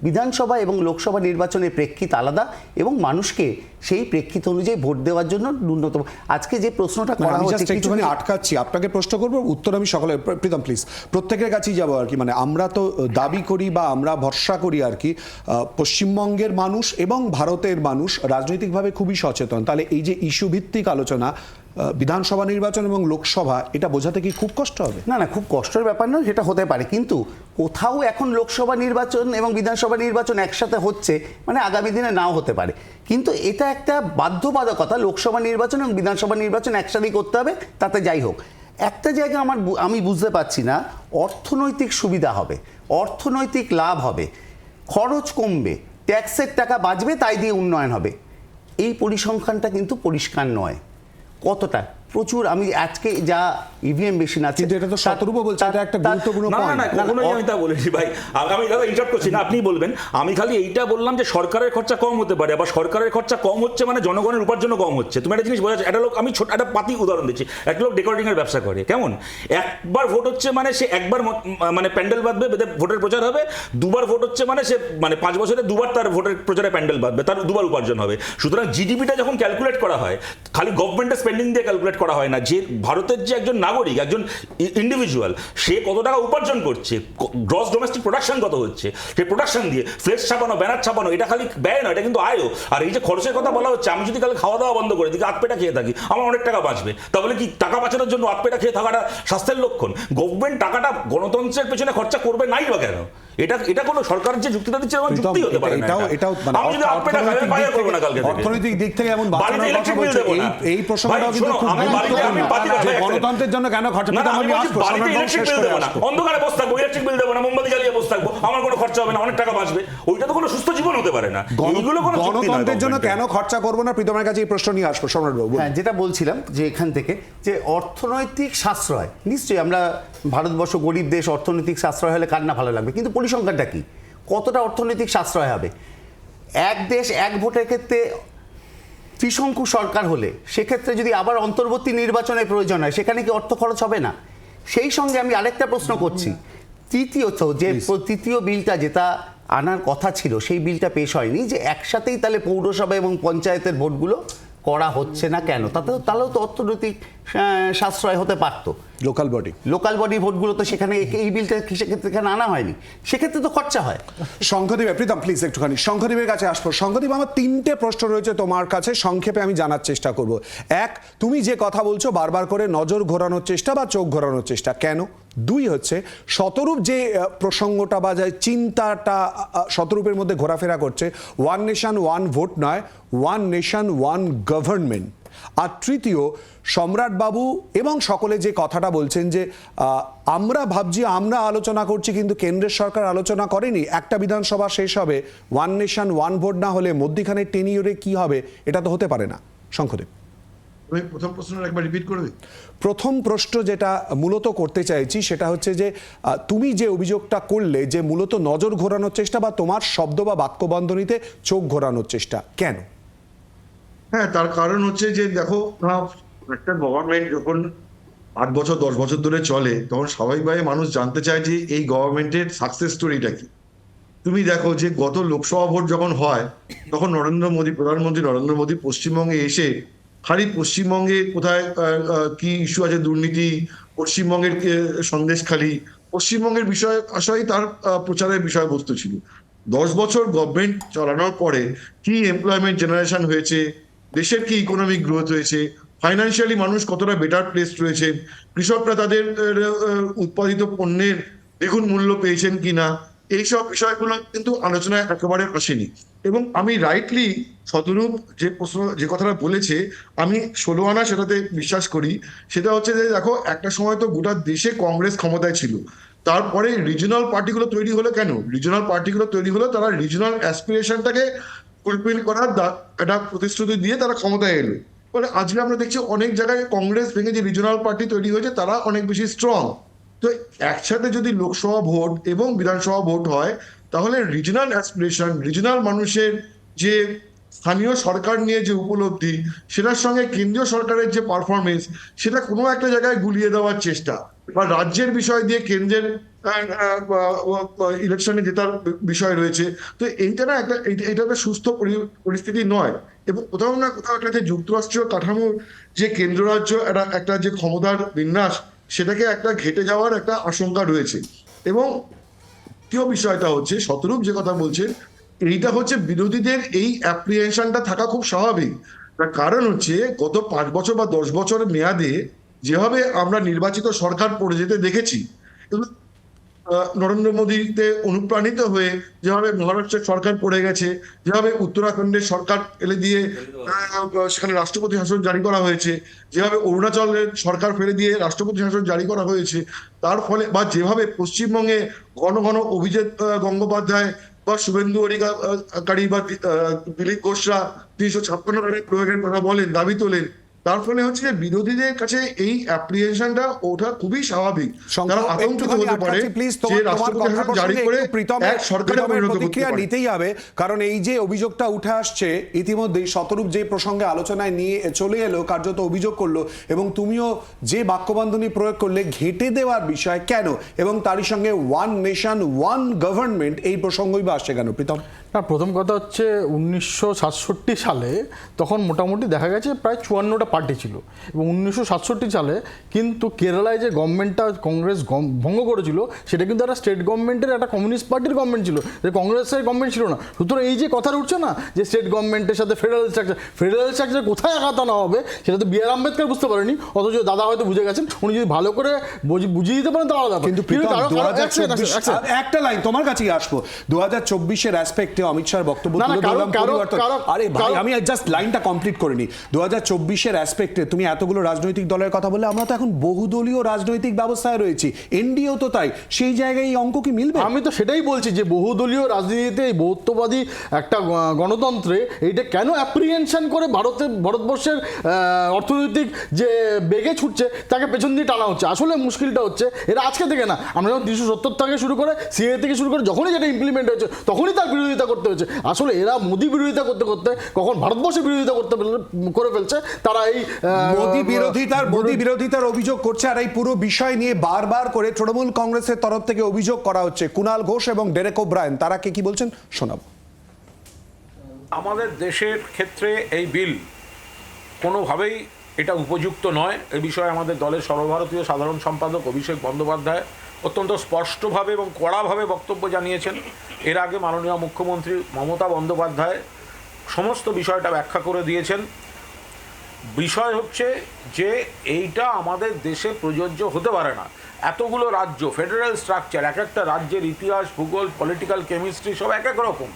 বিধানসভা এবং লোকসভা নির্বাচনের প্রেক্ষিত আলাদা, এবং মানুষকে সেই প্রেক্ষিত অনুযায়ী ভোট দেওয়ার জন্য ন্যূনতম। আজকে যে প্রশ্নটা করা হচ্ছে, একটুখানি আটকাচ্ছি, আপনাকে প্রশ্ন করবো, উত্তর আমি সকলে, প্রীতম প্লিজ, প্রত্যেকের কাছেই যাবো আর কি। মানে আমরা তো দাবি করি বা আমরা ভরসা করি আর কি, পশ্চিমবঙ্গের মানুষ এবং ভারতের মানুষ রাজনৈতিকভাবে খুবই সচেতন। তাহলে এই যে ইস্যু ভিত্তিক আলোচনা, বিধানসভা নির্বাচন এবং লোকসভা, এটা বোঝাতে কি খুব কষ্ট হবে? না না, খুব কষ্টের ব্যাপার নয়, সেটা হতে পারে, কিন্তু কোথাও এখন লোকসভা নির্বাচন এবং বিধানসভা নির্বাচন একসাথে হচ্ছে, মানে আগামী দিনে নাও হতে পারে, কিন্তু এটা একটা বাধ্যবাধকতা, লোকসভা নির্বাচন এবং বিধানসভা নির্বাচন একসাথেই করতে হবে। তাতে যাই হোক, একটা জায়গা আমি বুঝতে পারছি না, অর্থনৈতিক সুবিধা হবে, অর্থনৈতিক লাভ হবে, খরচ কমবে, ট্যাক্সের টাকা বাঁচবে, তাই দিয়ে উন্নয়ন হবে, এই পরিসংখ্যানটা কিন্তু পরিষ্কার নয়। কতটা প্রচুর, আমি আজকে যা ইভিএম মেশিন আছে, কিন্তু এটা তো শতরূপ বলছে, এটা একটা গুরুত্বপূর্ণ না না না, কখনোই আমি তা বলিনি ভাই। আমি দাদা ইন্টারাপ্ট করছি না, আপনি বলবেন। আমি খালি এইটা বললাম যে সরকারের খরচা কম হতে পারে, আবার সরকারের খরচা কম হচ্ছে মানে জনগণের উপার্জন কম হচ্ছে। তুমি একটা জিনিস বোঝা যাচ্ছে, একটা লোক, আমি ছোট একটা পাতি উদাহরণ দিচ্ছি, একটা লোক ডেকোরেটিং এর ব্যবসা করে, কেমন একবার ভোট হচ্ছে মানে সে একবার মানে প্যান্ডেল বাঁধবে, ভোটের প্রচার হবে। দুবার ভোট হচ্ছে মানে সে মানে 5 বছরে দুবার তার ভোটের প্রচারে প্যান্ডেল বাঁধবে, তার দুবার উপার্জন হবে। সুতরাং জিডিপিটা যখন ক্যালকুলেট করা হয়, খালি গভর্নমেন্টের স্পেন্ডিং দিয়ে ক্যালকুলেট করা হয় না, যে ভারতের যে একজন নাগরিক, একজন ইন্ডিভিজুয়াল, সে কত টাকা উপার্জন করছে, গ্রস ডোমেস্টিক প্রোডাকশন কত হচ্ছে, সেই প্রোডাকশন দিয়ে ফ্লেক্স ছাপানো, ব্যানার ছাপানো, এটা খালি ব্যয় নয়, এটা কিন্তু আয়ও। আর এই যে খরচের কথা বলা হচ্ছে, আমি যদি কালে খাওয়া দাওয়া বন্ধ করে দিই, আধ পেটা খেয়ে থাকি, আমার অনেক টাকা বাঁচবে। তাহলে কি টাকা বাঁচানোর জন্য আধ পেটা খেয়ে থাকাটা স্বাস্থ্যের লক্ষণ? গভর্নমেন্ট টাকাটা গণতন্ত্রের পেছনে খরচা করবে নাই বা কেন? এটা কোনো সরকার যে যুক্তিটা দিচ্ছে আমার যুক্তি হতে পারে না। এটাও মানে আমি যদি আধ পেটা খাই, বাইরে করব না কালকে থেকে। অর্থনৈতিক দিক থেকে এমন বাড়িতে ইলেকট্রিক বিল দেব না। এই প্রসঙ্গটাও কিন্তু খুব গুরুত্বপূর্ণ। গণতন্ত্রের জন্য কেন খরচা? আমি বাড়িতে ইলেকট্রিক বিল দেব না, অন্ধকারে বসে থাকবো, ইলেকট্রিক বিল দেব না, মোমবাতি জ্বালিয়ে বসে থাকবো, আমার কোনো খরচা হবে না, অনেক টাকা বাঁচবে। ওইটা তো কোনো সুস্থ জীবন হতে পারে না। এইগুলো কোনো গণতন্ত্রের জন্য কেন খরচা করবো না? প্রীতমের কাছে এই প্রশ্ন নিয়ে আসবো। সম্রাটবাবু, হ্যাঁ, যেটা বলছিলাম যে এখান থেকে যে অর্থনৈতিক সাশ্রয়, নিশ্চয়ই আমরা ভারতবর্ষ গরিব দেশ, অর্থনৈতিক সাশ্রয় হলে কার না ভালো লাগবে, কিন্তু পরিসংখ্যানটা কি, কতটা অর্থনৈতিক সাশ্রয় হবে? এক দেশ এক ভোটের ক্ষেত্রে ত্রিশঙ্কু সরকার হলে সেক্ষেত্রে যদি আবার অন্তর্বর্তী নির্বাচনের প্রয়োজন হয়, সেখানে কি অর্থ খরচ হবে না? সেই সঙ্গে আমি আরেকটা প্রশ্ন করছি, তৃতীয়ত যে তৃতীয় বিলটা যেটা আনার কথা ছিল, সেই বিলটা পেশ হয়নি, যে একসাথেই তাহলে পৌরসভা এবং পঞ্চায়েতের ভোটগুলো করা হচ্ছে না কেন? তাহলেও তো অর্থনৈতিক সাশ্রয় হতে পারতো। লোকাল বডি ভোটগুলো তো সেখানে, এই বিলটা সেক্ষেত্রে এখানে আনা হয়নি, সেক্ষেত্রে তো খরচা হয়। শঙ্খদীপ, প্রীতম প্লিজ একটুখানি শঙ্খদীপের কাছে আসবো। শঙ্খদীপ, আমার 3টে প্রশ্ন রয়েছে তোমার কাছে, সংক্ষেপে আমি জানার চেষ্টা করব। এক, তুমি যে কথা বলছো বারবার করে নজর ঘোরানোর চেষ্টা বা চোখ ঘোরানোর চেষ্টা, কেন? 2 হচ্ছে শতরূপ যে প্রসঙ্গটা বা যে চিন্তাটা শতরূপের মধ্যে ঘোরাফেরা করছে, ওয়ান নেশন ওয়ান ভোট নয়, ওয়ান নেশন ওয়ান গভর্নমেন্ট। আর তৃতীয়, সম্রাটবাবু এবং সকলে যে কথাটা বলছেন যে আমরা ভাবছি, আমরা আলোচনা করছি, কিন্তু কেন্দ্রের সরকার আলোচনা করেনি, একটা বিধানসভা শেষ হবে, ওয়ান নেশন ওয়ান ভোট না হলে মধ্যখানে টেনিওরে কি হবে? এটা তো হতে পারে না। শঙ্খদেব, প্রথম প্রশ্নটা একবার রিপিট করবে। প্রথম প্রশ্ন যেটা মূলত করতে চাইছি সেটা হচ্ছে যে তুমি যে অভিযোগটা করলে যে মূলত নজর ঘোরানোর চেষ্টা বা তোমার শব্দ বা বাক্যবন্ধনীতে চোখ ঘোরানোর চেষ্টা, কেন? হ্যাঁ, তার কারণ হচ্ছে যে দেখো, একটা গভর্নমেন্ট যখন 8 বছর 10 বছর ধরে চলে, তখন স্বাভাবিকভাবে মানুষ জানতে চায় যে এই গভর্নমেন্টের সাকসেস স্টোরিটা কি। তুমি দেখো যে গত লোকসভা ভোট যখন হয়, তখন প্রধানমন্ত্রী নরেন্দ্র মোদী পশ্চিমবঙ্গে এসে খালি পশ্চিমবঙ্গে কোথায় কি ইস্যু আছে, দুর্নীতি, পশ্চিমবঙ্গের সন্দেশখালি, পশ্চিমবঙ্গের বিষয় আশাই তার প্রচারের বিষয়বস্তু ছিল। 10 বছর গভর্নমেন্ট চালানোর পরে কি এমপ্লয়মেন্ট জেনারেশন হয়েছে, দেশের কি ইকোনমিক গ্রোথ হয়েছে, ফাইন্যান্সিয়ালি মানুষ কতটা বেটার প্লেসড রয়েছে, কৃষকরা তাদের উৎপাদিত পণ্যের দ্বিগুণ মূল্য পেয়েছেন কিনা, এইসব বিষয়গুলো কিন্তু আলোচনায় একেবারে আসেনি। এবং আমি রাইটলি শতরূপ যে কথাটা বলেছে, আমি 16 আনা সেটাতে বিশ্বাস করি। সেটা হচ্ছে যে দেখো, একটা সময় তো গোটা দেশে কংগ্রেস ক্ষমতায় ছিল, তারপরে রিজিওনাল পার্টিগুলো তৈরি হলো। কেন রিজিওনাল পার্টিগুলো তৈরি হলো? তারা রিজিওনাল অ্যাসপিরেশনটাকে ফুলফিল করার একটা প্রতিশ্রুতি দিয়ে তারা ক্ষমতায় এলো। ফলে আজকে আমরা দেখছি অনেক জায়গায় কংগ্রেস ভেঙে যে রিজিওনাল পার্টি তৈরি হয়েছে, তারা অনেক বেশি স্ট্রং। তো একসাথে যদি লোকসভা ভোট এবং বিধানসভা ভোট হয়, তাহলে রিজিওনাল অ্যাসপিরেশন, রিজিওনাল মানুষের যে স্থানীয় সরকার নিয়ে যে উপলব্ধি, সেটার সঙ্গে কেন্দ্রীয় সরকারের যে পারফরমেন্স, সেটা কোনো একটা জায়গায় গুলিয়ে দেওয়ার চেষ্টা, বা রাজ্যের বিষয় দিয়ে কেন্দ্রের ইলেকশনে জেতার বিষয় রয়েছে। তো এইটা না এটা একটা সুস্থ পরিস্থিতি নয়। এবং কোথাও না কোথাও একটা যে যুক্তরাষ্ট্রীয় কাঠামোর যে কেন্দ্র রাজ্য একটা যে ক্ষমতার বিন্যাস, সেটাকে একটা ঘেটে যাওয়ার একটা আশঙ্কা রয়েছে। এবং দ্বিতীয় বিষয়টা হচ্ছে, শতরূপ যে কথা বলছেন, এইটা হচ্ছে বিরোধীদের এই অ্যাপ্রিহেনশনটা থাকা খুব স্বাভাবিক। তার কারণ হচ্ছে গত 5 বছর বা 10 বছরের মেয়াদে যেভাবে আমরা নির্বাচিত সরকার পড়ে যেতে দেখেছি, নরেন্দ্র মোদীতে অনুপ্রাণিত হয়ে যেভাবে মহারাষ্ট্রের সরকার পড়ে গেছে, যেভাবে উত্তরাখণ্ডের সরকার ফেলে দিয়ে সেখানে রাষ্ট্রপতি শাসন জারি করা হয়েছে, যেভাবে অরুণাচলের সরকার ফেলে দিয়ে রাষ্ট্রপতি শাসন জারি করা হয়েছে, তার ফলে বা যেভাবে পশ্চিমবঙ্গে ঘন ঘন অভিজিৎ গঙ্গোপাধ্যায় বা শুভেন্দু অধিকারী বা দিলীপ ঘোষরা 356 রানের প্রয়োগের কথা বলেন, দাবি তোলেন, তার ফলে হচ্ছে যে বিরোধীদের কাছে এই অ্যাপ্লিকেশনটা ওঠা খুবই স্বাভাবিক। তারা আতঙ্কিত হতে পারে যে রাষ্ট্রপতি শাসন জারি করে এক সরকারে পরিণত করতে পারে। নিতেই হবে, কারণ এই যে অভিযোগটা উঠে আসছে ইতিমধ্যেই শতরূপ যে প্রসঙ্গে আলোচনায় নিয়ে চলে এলো, কার্যত অভিযোগ করলো, এবং তুমিও যে বাক্যবন্ধনী প্রয়োগ করলে ঘেঁটে দেওয়ার বিষয় কেন, এবং তারই সঙ্গে ওয়ান নেশন ওয়ান গভর্নমেন্ট এই প্রসঙ্গই বা আসছে কেন প্রীতম? না, প্রথম কথা হচ্ছে 1967 সালে তখন মোটামুটি দেখা গেছে প্রায় 54টা পার্টি ছিল, এবং 1967 সালে কিন্তু কেরালায় যে গভর্নমেন্টটা কংগ্রেস ভঙ্গ করেছিল সেটা কিন্তু একটা স্টেট গভর্নমেন্টের একটা কমিউনিস্ট পার্টির গভর্নমেন্ট ছিল, কংগ্রেসের গভর্নমেন্ট ছিল না। সুতরাং এই যে কথা উঠছে না যে স্টেট গভর্নমেন্টের সাথে ফেডারেল স্ট্রাকচার কোথায় আঘাত আনা হবে সেটা তো বি.আর. আম্বেদকর বুঝতে পারেনি, অথচ দাদা হয়তো বুঝে গেছেন। উনি যদি ভালো করে বুঝিয়ে দিতে পারেন তাহলে কিন্তু একটা লাইন তোমার কাছেই আসবো, 2024-এর অ্যাসপেক্টে অমিত শাহর বক্তব্য তুলে ধরলাম পরিবর্তন। আরে ভাই, আমি জাস্ট লাইনটা কমপ্লিট করিনি। 2024-এর অ্যাসপেক্টে তুমি এতগুলো রাজনৈতিক দলের কথা বলে, আমরা তো এখন বহুদলীয় রাজনৈতিক ব্যবস্থায় রয়েছি, এনডিএও তো তাই, সেই জায়গায় এই অঙ্ক কি মিলবে? আমি তো সেটাই বলছি যে বহুদলীয় রাজনীতিতে এই বহুত্ববাদী একটা গণতন্ত্রে এইটা কেন অ্যাপ্রিহেনশন করে ভারতবর্ষের অর্থনৈতিক যে বেগে ছুটছে তাকে পেছন দিয়ে টানা হচ্ছে। আসলে মুশকিলটা হচ্ছে এরা আজকে থেকে না, আমরা যখন 370 থেকে শুরু করে সিএ থেকে শুরু করে যখনই যেটা ইমপ্লিমেন্ট হয়েছে তখনই তার বিরোধিতা করতে হয়েছে। আসলে এরা মোদি বিরোধিতা করতে করতে কখন ভারতবর্ষের বিরোধিতা করে ফেলছে। তারা এই মোদি বিরোধিতার অভিযোগ করছে, আর এই পুরো বিষয় নিয়ে বারবার করে তৃণমূল কংগ্রেসের তরফ থেকে অভিযোগ করা হচ্ছে। কুণাল ঘোষ এবং ডেরেক ওব্রায়েন তারা কি বলছেন শোনাব। আমাদের দেশের ক্ষেত্রে এই বিল কোনোভাবেই এটা উপযুক্ত নয়। এ বিষয়ে আমাদের দলের সর্বভারতীয় সাধারণ সম্পাদক অভিষেক বন্দ্যোপাধ্যায় অত্যন্ত স্পষ্টভাবে এবং কড়াভাবে বক্তব্য জানিয়েছেন। এর আগে মাননীয় মুখ্যমন্ত্রী মমতা বন্দ্যোপাধ্যায় সমস্ত বিষয়টা ব্যাখ্যা করে দিয়েছেন। বিষয় হচ্ছে যে এইটা আমাদের দেশে প্রযোজ্য হতে পারে না। এতগুলো রাজ্য, ফেডারেল স্ট্রাকচার, এক একটা রাজ্যের ইতিহাস, ভূগোল, পলিটিক্যাল কেমিস্ট্রি সব এক এক রকম।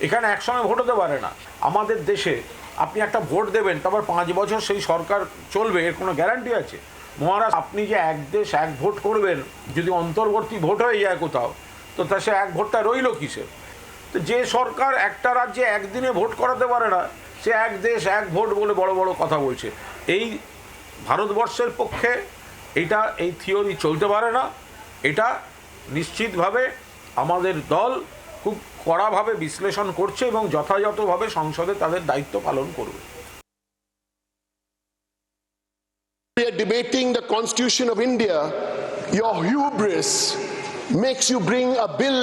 এখানে একসঙ্গে ভোট হতে পারে না। আমাদের দেশে আপনি একটা ভোট দেবেন, তারপর 5 বছর সেই সরকার চলবে, এর কোনো গ্যারান্টি আছে? মহারাজ, আপনি যে এক দেশ এক ভোট করবেন, যদি অন্তর্বর্তী ভোট হয়ে যায় কোথাও, তো তা সে এক ভোটটা রইল কিসের? তো যে সরকার একটা রাজ্যে একদিনে ভোট করাতে পারে না, সে এক দেশ এক ভোট বলে বড় বড় কথা বলছে। এই ভারতবর্ষের পক্ষে এই থিওরি চলতে পারে না। এটা নিশ্চিতভাবে আমাদের দল খুব কড়াভাবে বিশ্লেষণ করছে এবং যথাযথভাবে সংসদে তাদের দায়িত্ব পালন করবে। We are debating the Constitution of India. Your hubris makes you bring a bill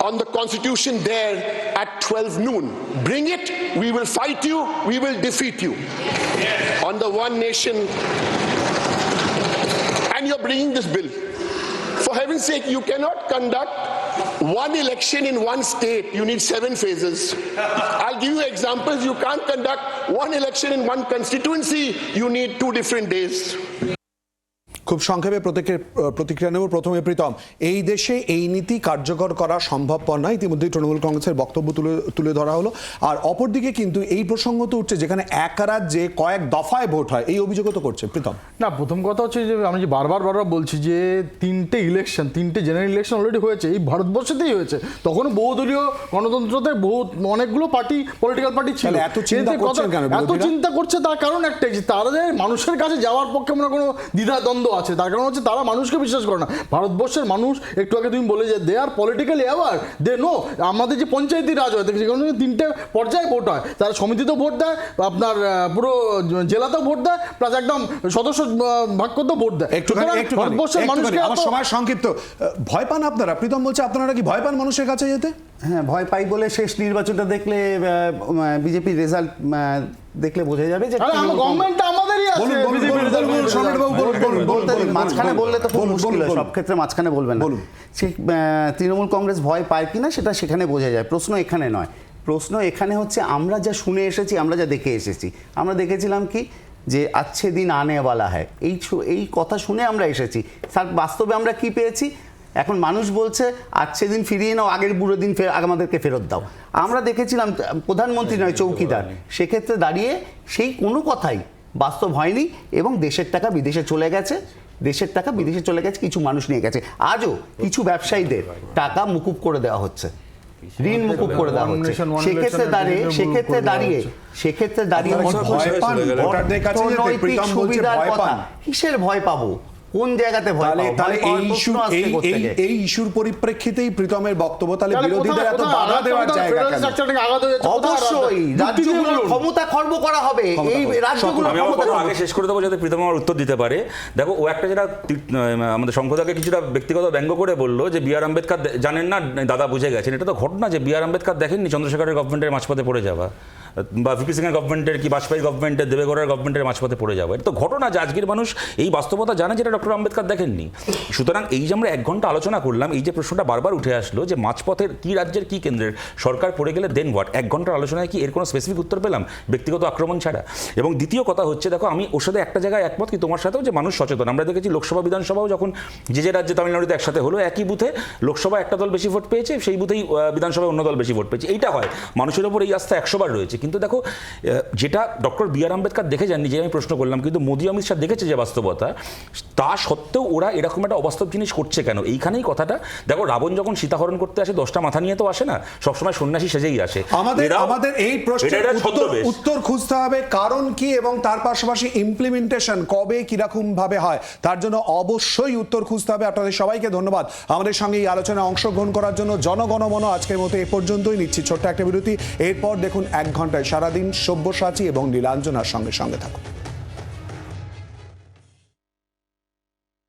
on the Constitution there at 12 noon. Bring it, we will fight you, we will defeat you. On the one nation, and you're bringing this bill. For heaven's sake, you cannot conduct one election in one state. You need 7 phases. I'll give you examples. You can't conduct one election in one constituency. You need 2 different days. খুব সংক্ষেপে প্রতিক্রিয়া নেব। প্রথমে প্রীতম, এই দেশে এই নীতি কার্যকর করা সম্ভবপর নয়, ইতিমধ্যেই তৃণমূল কংগ্রেসের বক্তব্য তুলে ধরা হলো। আর অপরদিকে কিন্তু এই প্রসঙ্গ তো উঠছে যেখানে এক রাজ্যে কয়েক দফায় ভোট হয়, এই অভিযোগও তো করছে প্রীতম। না, প্রথম কথা হচ্ছে যে আমি যে বারবার বলছি যে 3টে জেনারেল ইলেকশন অলরেডি হয়েছে, এই ভারতবর্ষতেই হয়েছে। তখন বহুদলীয় গণতন্ত্রতে অনেকগুলো পার্টি, পলিটিক্যাল পার্টি ছিল। এত চিন্তা করছে তার কারণ একটাই, যে তারা যে মানুষের কাছে যাওয়ার পক্ষে মনে কোনো দ্বিধা দ্বন্দ্ব আছে, তার কারণ হচ্ছে তারা মানুষকে বিশ্বাস করে না। ভারতবর্ষের মানুষ, একটু আগে তুমি বলে যে দে আর পলিটিক্যালি অ্যাওয়ার, দে নো। আমাদের যে পঞ্চায়েতি রাজ হয় সেখানে 3টে পর্যায়ে ভোট হয়, তারা সমিতিতেও ভোট দেয়, আপনার পুরো জেলাতেও ভোট দেয়, প্লাস একদম সদস্য ভাগ করতেও ভোট দেয়। ভারতবর্ষের মানুষকে, আমার সময় সংক্ষিপ্ত, ভয় পান আপনারা? প্রীতম বলছে আপনারা কি ভয় পান মানুষের কাছে যেতে? হ্যাঁ, ভয় পাই বলে শেষ নির্বাচনটা দেখলে, বিজেপি রেজাল্ট দেখলে বোঝা যাবে যে মাঝখানে বললে তো খুব মুশকিল হয়, সব ক্ষেত্রে মাঝখানে বলবেন না। ঠিক তৃণমূল কংগ্রেস ভয় পায় কিনা সেটা সেখানে বোঝা যায়। প্রশ্ন এখানে নয়, প্রশ্ন এখানে হচ্ছে আমরা যা শুনে এসেছি, আমরা যা দেখে এসেছি। আমরা দেখেছিলাম কি যে আচ্ছে দিন আনেওয়ালা হ্যায়, এই কথা শুনে আমরা এসেছি। স্যার, বাস্তবে আমরা কি পেয়েছি? এখন মানুষ বলছে আচ্ছে দিন ফিরিয়ে নাও, আগের বুড়ো দিন আমাদেরকে ফেরত দাও। আমরা দেখেছিলাম প্রধানমন্ত্রী নয় চৌকিদার, সেক্ষেত্রে দাঁড়িয়ে সেই কোনো কথাই বাস্তব হয়নি এবং দেশের টাকা বিদেশে চলে গেছে। কিছু মানুষ নিয়ে গেছে। আজও কিছু ব্যবসায়ীদের টাকা মুকুব করে দেওয়া হচ্ছে। ঋণ মুকুব করে দেওয়া হচ্ছে। সেক্ষেত্রে দাঁড়িয়ে ভোটারদের কাছে যেতে অর্থনৈতিক প্রীতম বলছে সুবিধার ভয় কথা পান। কিসের ভয় পাবো, কোন জায়গাতে ভয় পাবো? তাহলে ভয় পাওয়ার প্রশ্ন আসছে কোত্থেকে? এই ইস্যুর পরিপ্রেক্ষিতেই প্রীতমের বক্তব্য, তাহলে বিরোধীদের এত বাধা দেওয়ার জায়গা কেন? অবশ্যই রাজ্যগুলোর ক্ষমতা খর্ব করা হবে, এই রাজ্যগুলোর আমি আমার ক্ষমতা কথা আগে শেষ করে দেবো যাতে প্রীতম আমার উত্তর দিতে পারে। দেখো, ও একটা যেটা আমাদের শঙ্খদাকে কিছুটা ব্যক্তিগত ব্যঙ্গ করে বললো যে বি আর আম্বেদকর জানেন না, দাদা বুঝে গেছেন। এটা তো ঘটনা যে বি আর আম্বেদকর দেখেননি চন্দ্রশেখরের গভর্নমেন্টের মাঝপথে পড়ে যাওয়া, বা ভিপি সিংয়ের গভর্নমেন্টের কি বাজপেয়ী গভর্নমেন্টের দেবেগৌড়ার গভর্নমেন্টের মাঝপথে পড়ে যাওয়া। এটা তো ঘটনা যে আজকের মানুষ এই বাস্তবতা জানে যেটা ডক্টর আম্বেদকর দেখেননি। সুতরাং এই যে আমরা 1 ঘন্টা আলোচনা করলাম, এই যে প্রশ্নটা বারবার উঠে আসলো যে মাঝপথের কি রাজ্যের কি কেন্দ্রের সরকার পড়ে গেলে দেন হোয়াট, 1 ঘন্টার আলোচনায় কি এর কোনো স্পেসিফিক উত্তর পেলাম ব্যক্তিগত আক্রমণ ছাড়া? এবং দ্বিতীয় কথা হচ্ছে, দেখো আমি ওর সাথে একটা জায়গায় একমত কি তোমার সাথেও, যে মানুষ সচেতন। আমরা দেখেছি লোকসভা বিধানসভাও যখন যে রাজ্যে তামিলনাড়ুতে একসাথে হলো, একই বুথে লোকসভা একটা দল বেশি ভোট পেয়েছে, সেই বুথেই বিধানসভায় অন্য দল বেশি ভোট পেয়েছে। এইটা হয়, মানুষের ওপর এই আস্থা 100 বার রয়েছে। কিন্তু দেখো, যেটা ডক্টর বি আর আম্বেদকর দেখে যাননি, যে আমি প্রশ্ন করলাম, কিন্তু মোদী অমিত শাহ দেখেছে যে বাস্তবতা, তা সত্ত্বেও ওরা এরকম একটা অবাস্তব জিনিস করছে কেন? এইখানেই কথাটা। দেখো, রাবণ যখন সীতাহরণ করতে আসে 10টা মাথা নিয়ে তো আসে না, সবসময় সন্ন্যাসী সেজেই আসে। আমাদের এই প্রশ্নের উত্তর খুঁজতে হবে, কারণ কি এবং তার পাশাপাশি ইমপ্লিমেন্টেশন কবে কিরকম ভাবে হয়, তার জন্য অবশ্যই উত্তর খুঁজতে হবে। আপনাদের সবাইকে ধন্যবাদ আমাদের সঙ্গে এই আলোচনায় অংশগ্রহণ করার জন্য। জনগণমন আজকের মতো এ পর্যন্তই, নিচ্ছি ছোট্ট একটা বিরতি। এরপর দেখুন 1 ঘন্টায় সারাদিন সব্যসাচী এবং নীলাঞ্জনার সঙ্গে থাকুন।